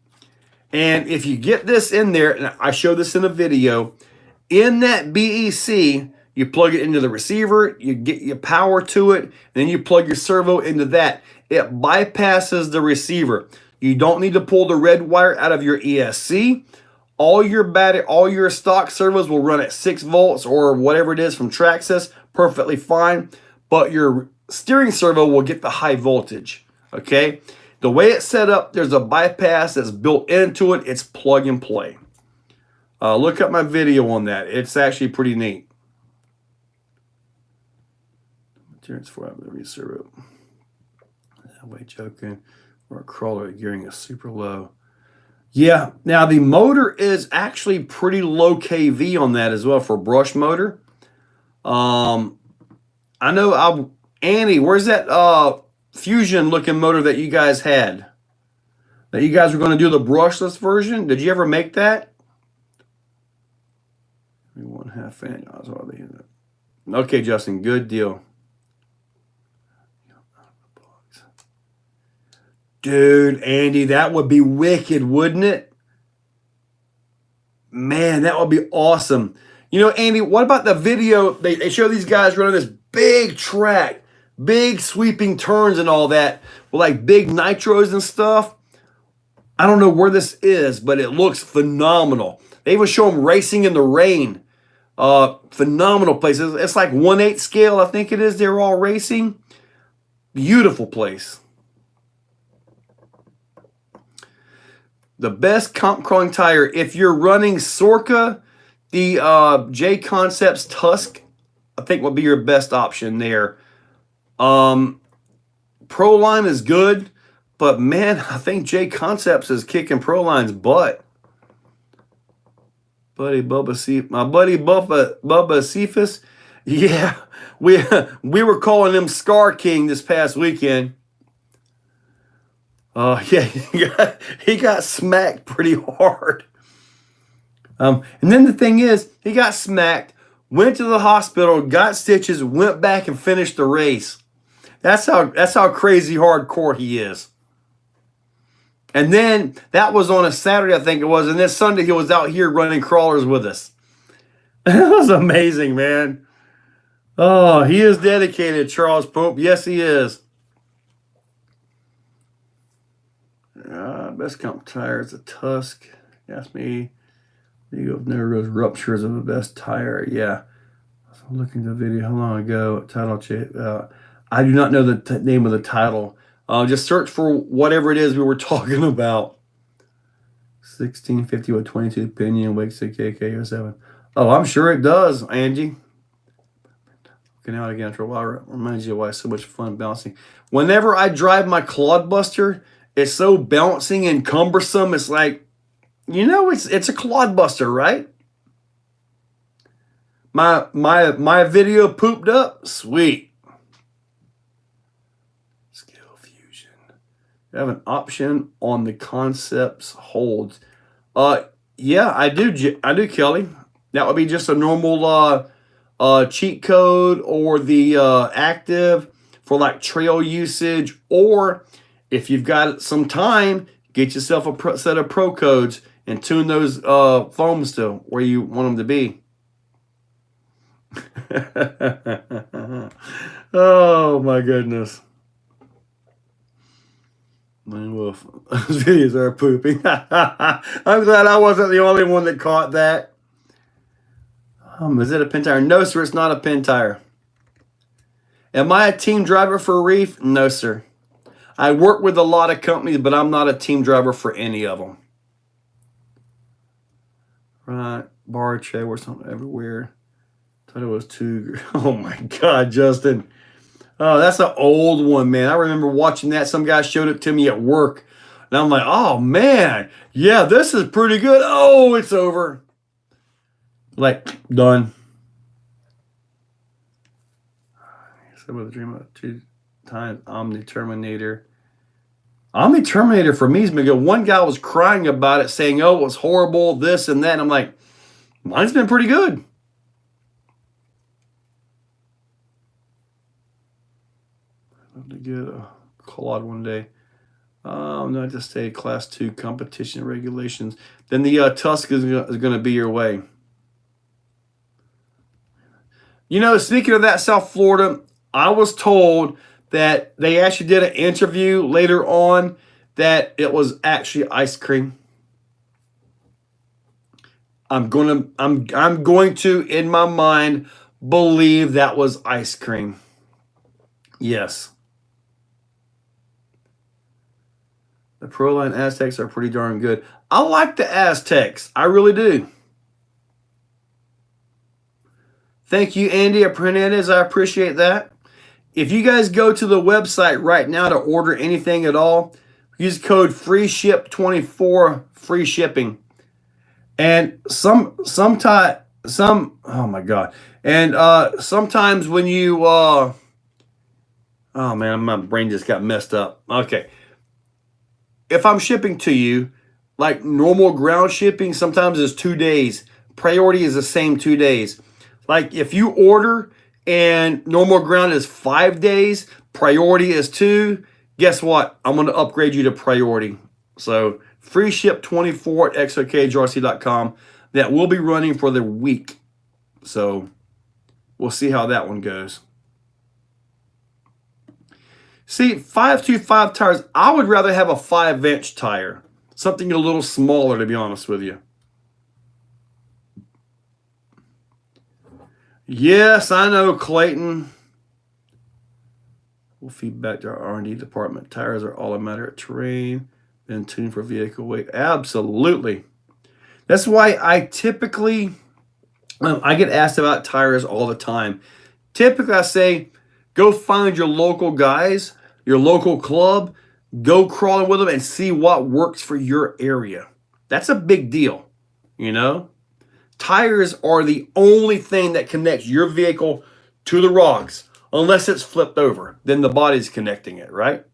And if you get this in there, and I showed this in a video, In that BEC, you plug it into the receiver, you get your power to it, then you plug your servo into that. It bypasses the receiver. You don't need to pull the red wire out of your ESC. All your stock servos will run at 6 volts or whatever it is from Traxxas, perfectly fine. But your steering servo will get the high voltage. Okay, the way it's set up, there's a bypass that's built into it. It's plug and play. Look up my video on that. It's actually pretty neat. Materials for the reservo. That way, joking. Or a crawler gearing is super low. Yeah, now the motor is actually pretty low kV on that as well for brush motor. I know Annie, where's that Fusion looking motor that you guys had? That you guys were going to do the brushless version? Did you ever make that? 1/2 fan. Okay, Justin, good deal. Dude, Andy, that would be wicked, wouldn't it? Man, that would be awesome. You know, Andy, what about the video? They show these guys running this big track, big sweeping turns and all that, with like big nitros and stuff. I don't know where this is, but it looks phenomenal. They even show them racing in the rain. Phenomenal places. It's like 1/8 scale, I think it is. They're all racing. Beautiful place. The best comp crawling tire, if you're running Sorka, the J Concepts Tusk, I think would be your best option there. Proline is good, but man, I think J Concepts is kicking Proline's butt. My buddy Bubba Cephas, yeah, we were calling him Scar King this past weekend. Yeah, he got smacked pretty hard. And then the thing is, he got smacked, went to the hospital, got stitches, went back and finished the race. That's how crazy hardcore he is. And then that was on a Saturday, I think it was, and then Sunday he was out here running crawlers with us. That was amazing, man. Oh, he is dedicated, Charles Pope. Yes, he is. Best comp tire is a Tusk. Ask me. You have never those ruptures of the best tire. Yeah. I'm looking at the video. How long ago? Title check. I do not know the name of the title. Just search for whatever it is we were talking about. 1650 with 22 pinion, wake 6 KK07. Oh, I'm sure it does, Angie. Looking out again for a while reminds you why it's so much fun bouncing. Whenever I drive my Clodbuster, it's so bouncing and cumbersome. It's like, you know, it's a Clodbuster, right? My video pooped up. Sweet. Skill fusion. You have an option on the Concepts holds. Yeah, I do, Kelly. That would be just a normal cheat code or the active for like trail usage, or if you've got some time, get yourself a set of pro codes and tune those foams to where you want them to be. Oh my goodness. Those videos are pooping. I'm glad I wasn't the only one that caught that. Is it a pin tire? No, sir, it's not a pin tire. Am I a team driver for Reef? No, sir. I work with a lot of companies, but I'm not a team driver for any of them. Right, bar tray or something everywhere. Thought it was too. Oh my God, Justin. Oh, that's an old one, man. I remember watching that. Some guy showed it to me at work. And I'm like, oh, man. Yeah, this is pretty good. Oh, it's over. Like, done. Some of the dream of 2 times Omni Terminator. Omni Terminator for me is been good. One guy was crying about it, saying, oh, it was horrible, this and that. And I'm like, mine's been pretty good. To get a Claude one day. Not to stay class 2 competition regulations. Then the Tusk is going to be your way. You know, speaking of that, South Florida, I was told that they actually did an interview later on that it was actually ice cream. I'm going to in my mind believe that was ice cream. Yes. The Proline Aztecs are pretty darn good. I like the Aztecs. I really do. Thank you, Andy Hernandez. I appreciate that. If you guys go to the website right now to order anything at all, use code FREESHIP24, free shipping. And oh my god. And sometimes when you oh man, my brain just got messed up. Okay. If I'm shipping to you, like normal ground shipping, sometimes it's 2 days. Priority is the same 2 days. Like if you order and normal ground is 5 days, priority is 2, guess what? I'm going to upgrade you to priority. So free ship 24 at exocagerc.com. That will be running for the week. So we'll see how that one goes. See, 525 tires, I would rather have a 5-inch tire. Something a little smaller, to be honest with you. Yes, I know, Clayton. We'll feed back to our R&D department. Tires are all a matter of terrain and tuned for vehicle weight. Absolutely. That's why I typically, I get asked about tires all the time. Typically, I say, go find your local guys, your local club, go crawling with them and see what works for your area. That's a big deal, you know? Tires are the only thing that connects your vehicle to the rocks, unless it's flipped over. Then the body's connecting it, right?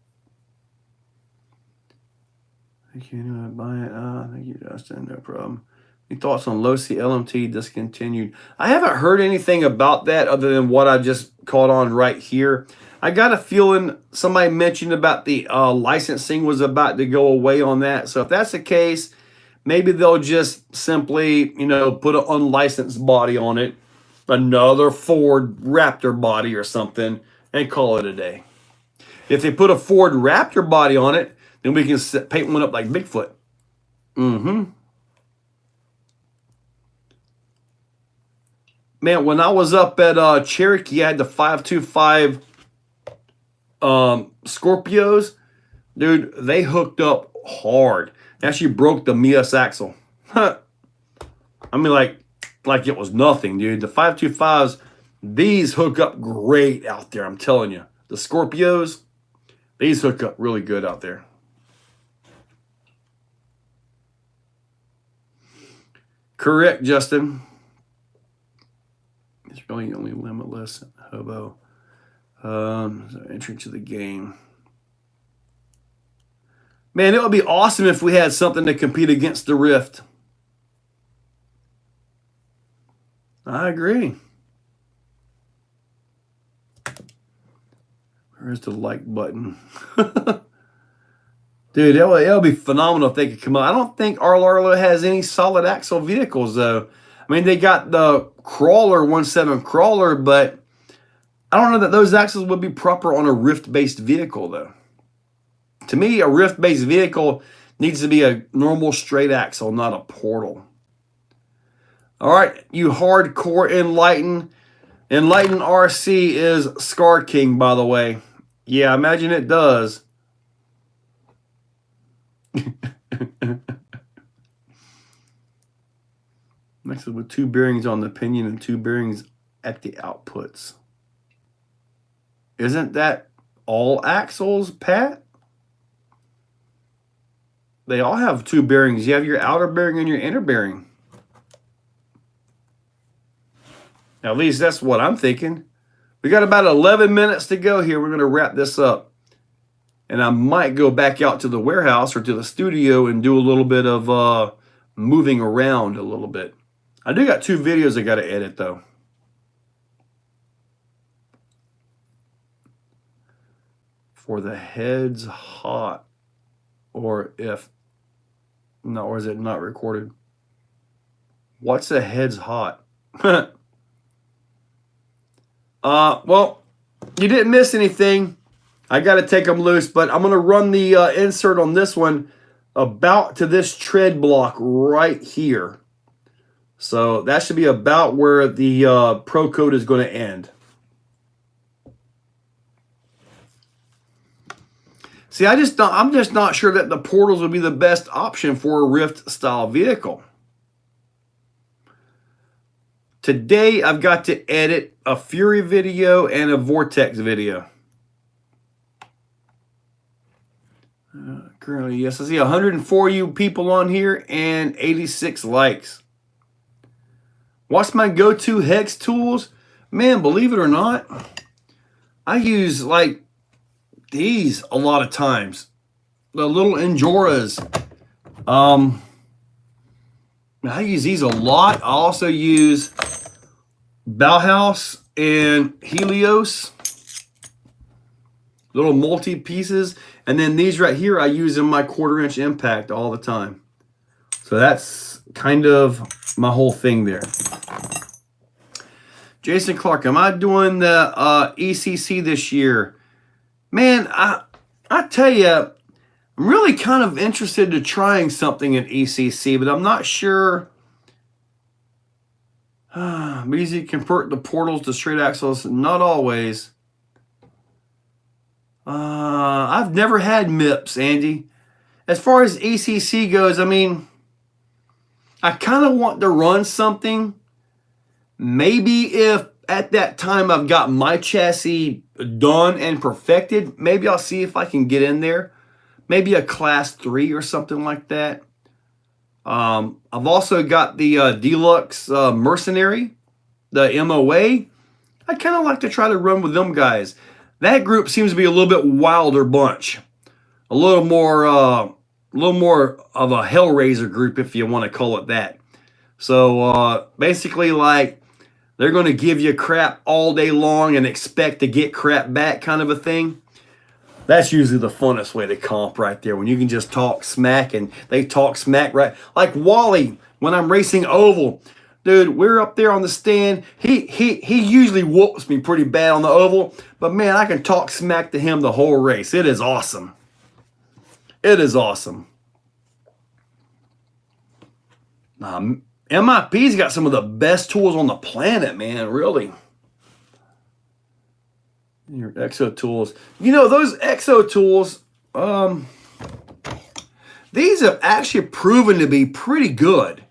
Thank you. Buy it. Thank you, Justin. No problem. Any thoughts on low C LMT discontinued? I haven't heard anything about that other than what I just caught on right here. I got a feeling somebody mentioned about the licensing was about to go away on that. So if that's the case, maybe they'll just simply, put an unlicensed body on it, another Ford Raptor body or something, and call it a day. If they put a Ford Raptor body on it, then we can paint one up like Bigfoot. Mm-hmm. Man, when I was up at Cherokee, I had the 525 Scorpios. Dude, they hooked up hard. Actually broke the Mias axle. I mean, like it was nothing, dude. The 525s, these hook up great out there, I'm telling you. The Scorpios, these hook up really good out there. Correct, Justin. It's really only limitless hobo. Entry to the game. Man, it would be awesome if we had something to compete against the Rift. I agree. Where's the like button? Dude, it would be phenomenal if they could come out. I don't think Arlo has any solid axle vehicles, though. I mean, they got the Crawler, 1.7 Crawler, but I don't know that those axles would be proper on a Rift-based vehicle, though. To me, a Rift-based vehicle needs to be a normal straight axle, not a portal. All right, you hardcore Enlighten. Enlighten RC is Scar King, by the way. Yeah, imagine it does. Next with 2 bearings on the pinion and 2 bearings at the outputs. Isn't that all axles, Pat? They all have 2 bearings. You have your outer bearing and your inner bearing. At least that's what I'm thinking. We got about 11 minutes to go here. We're going to wrap this up. And I might go back out to the warehouse or to the studio and do a little bit of moving around a little bit. I do got 2 videos I got to edit, though. For the heads hot. Or is it not recorded? What's the heads hot? Well, you didn't miss anything. I got to take them loose, but I'm going to run the insert on this one about to this tread block right here. So that should be about where the Pro Code is going to end. See, I'm just not sure that the portals would be the best option for a Rift style vehicle. Today, I've got to edit a Fury video and a Vortex video. Currently, yes, I see 104 you people on here and 86 likes. What's my go-to hex tools? Man, believe it or not, I use like these a lot of times. The little Enjoras. I use these a lot. I also use Bauhaus and Helios. Little multi-pieces. And then these right here I use in my 1/4" impact all the time. So that's kind of my whole thing there. Jason Clark, am I doing the ECC this year? Man, I tell you, I'm really kind of interested to trying something in ECC, but I'm not sure. Because you convert the portals to straight axles, not always. I've never had MIPS, Andy. As far as ECC goes, I mean, I kind of want to run something. Maybe if at that time I've got my chassis done and perfected, maybe I'll see if I can get in there. Maybe a class 3 or something like that. I've also got the Deluxe Mercenary, the MOA. I kind of like to try to run with them guys. That group seems to be a little bit wilder bunch. A little more of a Hellraiser group, if you want to call it that. So basically, like, they're going to give you crap all day long and expect to get crap back, kind of a thing. That's usually the funnest way to comp right there, when you can just talk smack and they talk smack right. Like Wally, when I'm racing oval, dude, we're up there on the stand. He usually whoops me pretty bad on the oval, but man, I can talk smack to him the whole race. It is awesome. It is awesome. MIP's got some of the best tools on the planet, man, really. Your Exo tools. You know, those Exo tools, these have actually proven to be pretty good.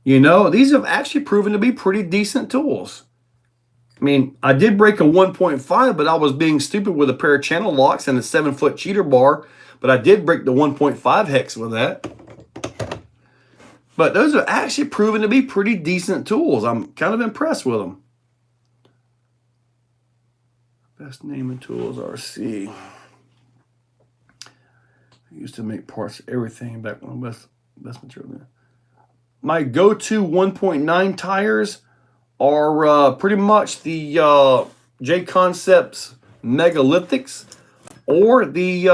You know, these have actually proven to be pretty decent tools. I mean, I did break a 1.5, but I was being stupid with a pair of channel locks and a 7-foot cheater bar. But I did break the 1.5 hex with that. But those are actually proven to be pretty decent tools. I'm kind of impressed with them. Best naming tools, RC. I used to make parts of everything back when best material there. My go-to 1.9 tires are pretty much the J Concepts Megalithics or the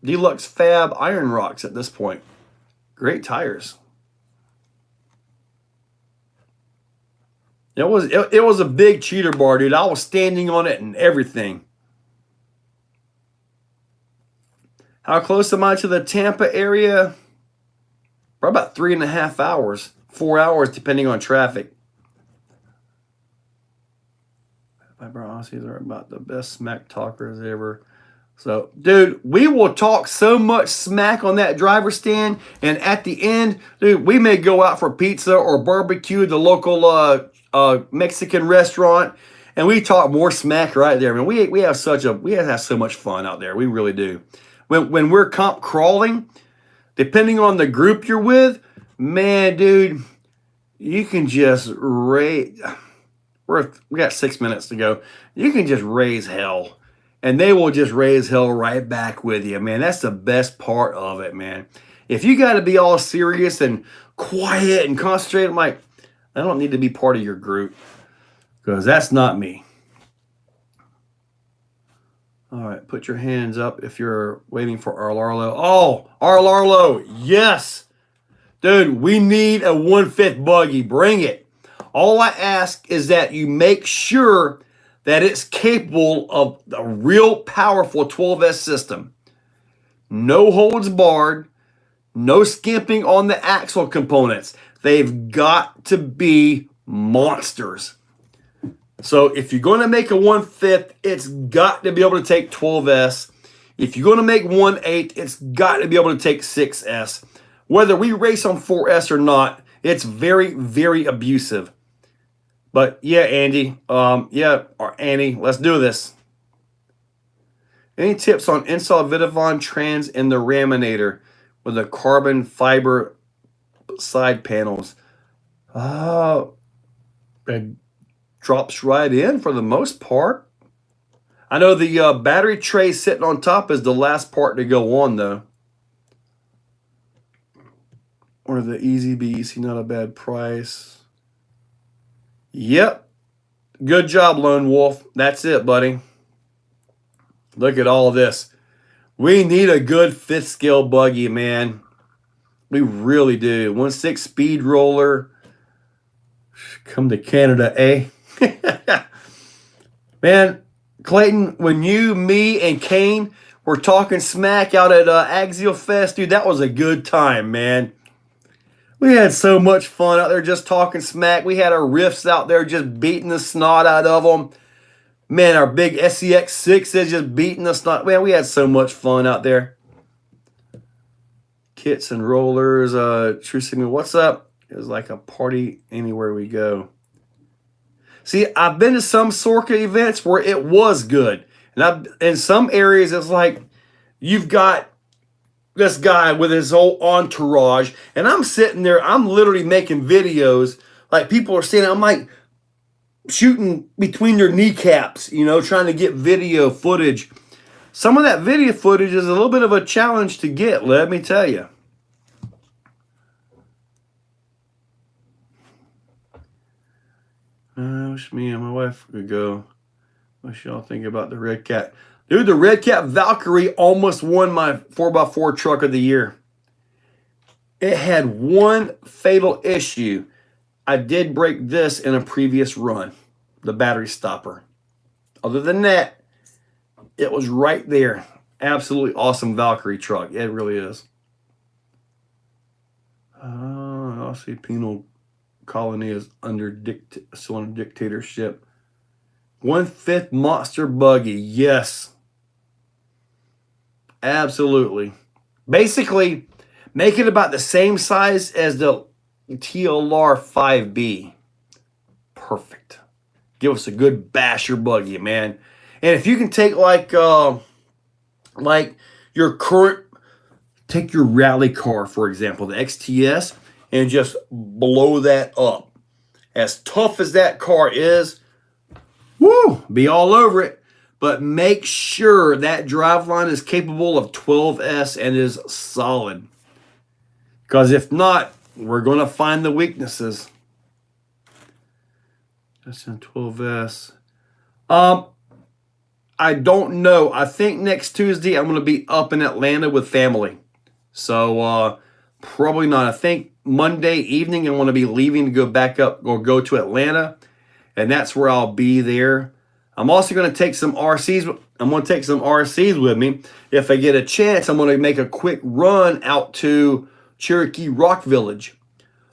Deluxe Fab Iron Rocks at this point. Great tires. It was a big cheater bar, dude. I was standing on it and everything. How close am I to the Tampa area? Probably about 3.5 hours, 4 hours, depending on traffic. My Aussies are about the best smack talkers ever. So, dude, we will talk so much smack on that driver stand, and at the end, dude, we may go out for pizza or barbecue at the local Mexican restaurant, and we talk more smack right there. I mean, we have so much fun out there. We really do. When we're comp crawling, depending on the group you're with, man, dude, you can just raise. We got 6 minutes to go. You can just raise hell. And they will just raise hell right back with you, man. That's the best part of it, man. If you got to be all serious and quiet and concentrate, I'm like, I don't need to be part of your group, because that's not me. All right, put your hands up if you're waiting for Arlarlo. Oh, Arlarlo, yes. Dude, we need a 1/5 buggy. Bring it. All I ask is that you make sure that it's capable of a real powerful 12S system. No holds barred, no skimping on the axle components. They've got to be monsters. So if you're going to make a 1/5, it's got to be able to take 12S. If you're going to make 1/8, it's got to be able to take 6S. Whether we race on 4S or not, it's very, very abusive. But yeah, Andy, or Annie, let's do this. Any tips on install Vidavon trans in the Raminator with the carbon fiber side panels? It drops right in for the most part. I know the battery tray sitting on top is the last part to go on, though. Or the Easy BEC, not a bad price. Yep. Good job, Lone Wolf. That's it, buddy. Look at all this. We need a good 5th scale buggy, man. We really do. 1.6 speed roller. Come to Canada, eh? Man, Clayton, when you, me, and Kane were talking smack out at Axial Fest, dude, that was a good time, man. We had so much fun out there just talking smack. We had our riffs out there just beating the snot out of them. Man, our big SEX6 is just beating the snot. Man, we had so much fun out there. Kits and rollers. True Signal, what's up? It was like a party anywhere we go. See, I've been to some Sorka events where it was good. And in some areas, it's like you've got this guy with his whole entourage, and I'm sitting there, I'm literally making videos. Like people are saying, I'm like shooting between their kneecaps, trying to get video footage. Some of that video footage is a little bit of a challenge to get, let me tell you. I wish me and my wife could go. What y'all think about the Red Cat? Dude, the Red Cat Valkyrie almost won my 4x4 truck of the year. It had one fatal issue. I did break this in a previous run, the battery stopper. Other than that, it was right there. Absolutely awesome Valkyrie truck. It really is. I see penal colony is still under dictatorship. 1/5 monster buggy. Yes. Absolutely. Basically, make it about the same size as the TLR 5B. Perfect. Give us a good basher buggy, man. And if you can take like your current, take your rally car, for example, the XTS, and just blow that up. As tough as that car is, woo, be all over it. But make sure that driveline is capable of 12S and is solid. Because if not, we're going to find the weaknesses. That's in 12S. I don't know. I think next Tuesday I'm going to be up in Atlanta with family. So probably not. I think Monday evening I'm going to be leaving to go back up or go to Atlanta. And that's where I'll be there. I'm also going to take some RCs. I'm going to take some RCs with me. If I get a chance, I'm going to make a quick run out to Cherokee Rock Village.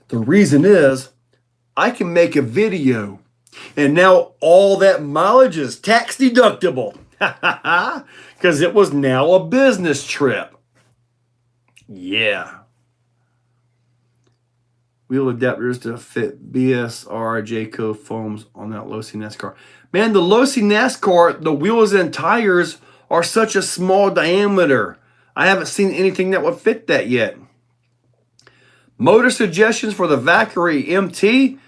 The reason is I can make a video. And now all that mileage is tax deductible. Because it was now a business trip. Yeah. Wheel adapters to fit BSR Jayco foams on that Losi NASCAR. Man, the Losi NASCAR, the wheels and tires are such a small diameter. I haven't seen anything that would fit that yet. Motor suggestions for the Valkyrie MT.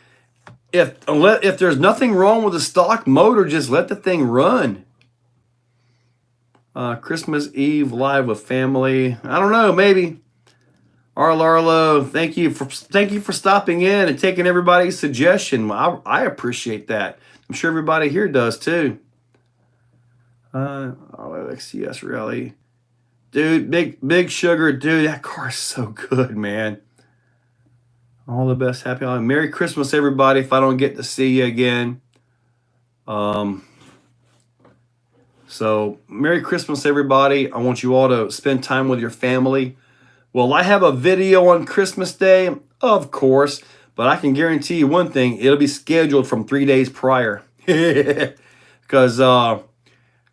If there's nothing wrong with the stock motor, just let the thing run. Christmas Eve live with family. I don't know, maybe. Arlo, thank you for stopping in and taking everybody's suggestion. I appreciate that. I'm sure everybody here does too. XCS Rally. Dude, big sugar, dude, that car is so good, man. All the best. Happy holiday. Merry Christmas, everybody. If I don't get to see you again. So Merry Christmas, everybody. I want you all to spend time with your family. Will I have a video on Christmas Day? Of course. But I can guarantee you one thing. It'll be scheduled from 3 days prior. Because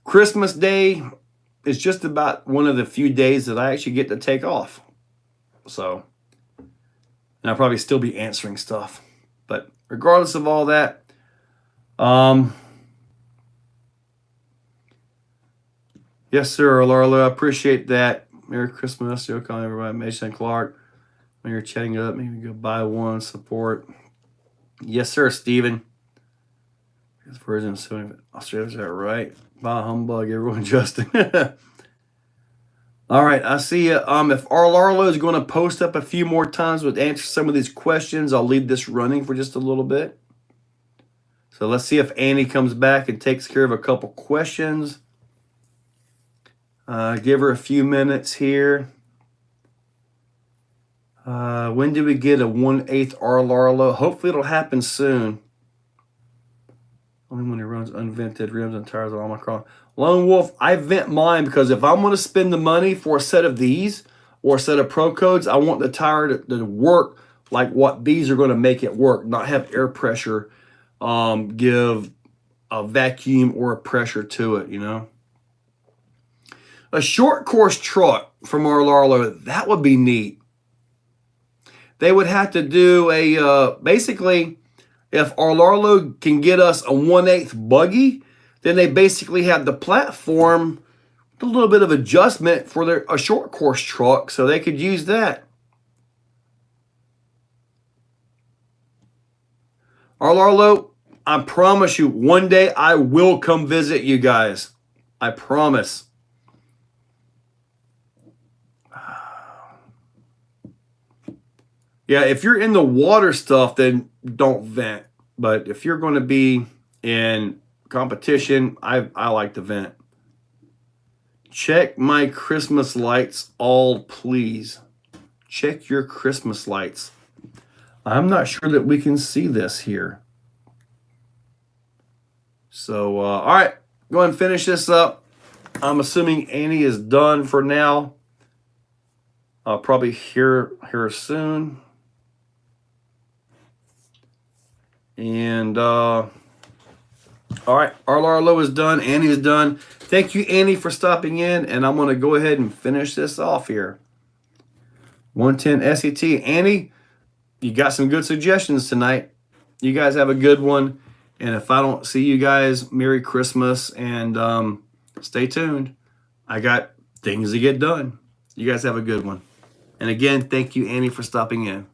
Christmas Day is just about one of the few days that I actually get to take off. So, and I'll probably still be answering stuff. But regardless of all that, yes, sir, Larla. I appreciate that. Merry Christmas. You'll call everybody. Mason Clark. When you're chatting it up, maybe go buy one, support. Yes, sir, Steven. This version of Australia, is that right? Bye, humbug, everyone, Justin. All right, I see you. If Arlarlo is going to post up a few more times with answer some of these questions, I'll leave this running for just a little bit. So let's see if Annie comes back and takes care of a couple questions. Give her a few minutes here. When do we get a 1/8 Arlarlo? Hopefully it'll happen soon. Only when it runs unvented rims and tires on all my car. Lone Wolf, I vent mine because if I'm going to spend the money for a set of these or a set of Pro Codes, I want the tire to work like what these are going to make it work, not have air pressure give a vacuum or a pressure to it, you know. A short course truck from Arlarlo, that would be neat. They would have to do a, basically, if Arlarlo can get us a 1/8 buggy, then they basically have the platform with a little bit of adjustment for a short course truck, so they could use that. Arlarlo, I promise you, one day I will come visit you guys. I promise. Yeah, if you're in the water stuff, then don't vent. But if you're going to be in competition, I like to vent. Check my Christmas lights all, please. Check your Christmas lights. I'm not sure that we can see this here. So, all right, go ahead and finish this up. I'm assuming Annie is done for now. I'll probably hear her soon. And all right, Arlarlo is done. Annie is done. Thank you, Annie, for stopping in. And I'm going to go ahead and finish this off here. 110 SET. Annie, you got some good suggestions tonight. You guys have a good one. And if I don't see you guys, Merry Christmas. And stay tuned. I got things to get done. You guys have a good one. And again, thank you, Annie, for stopping in.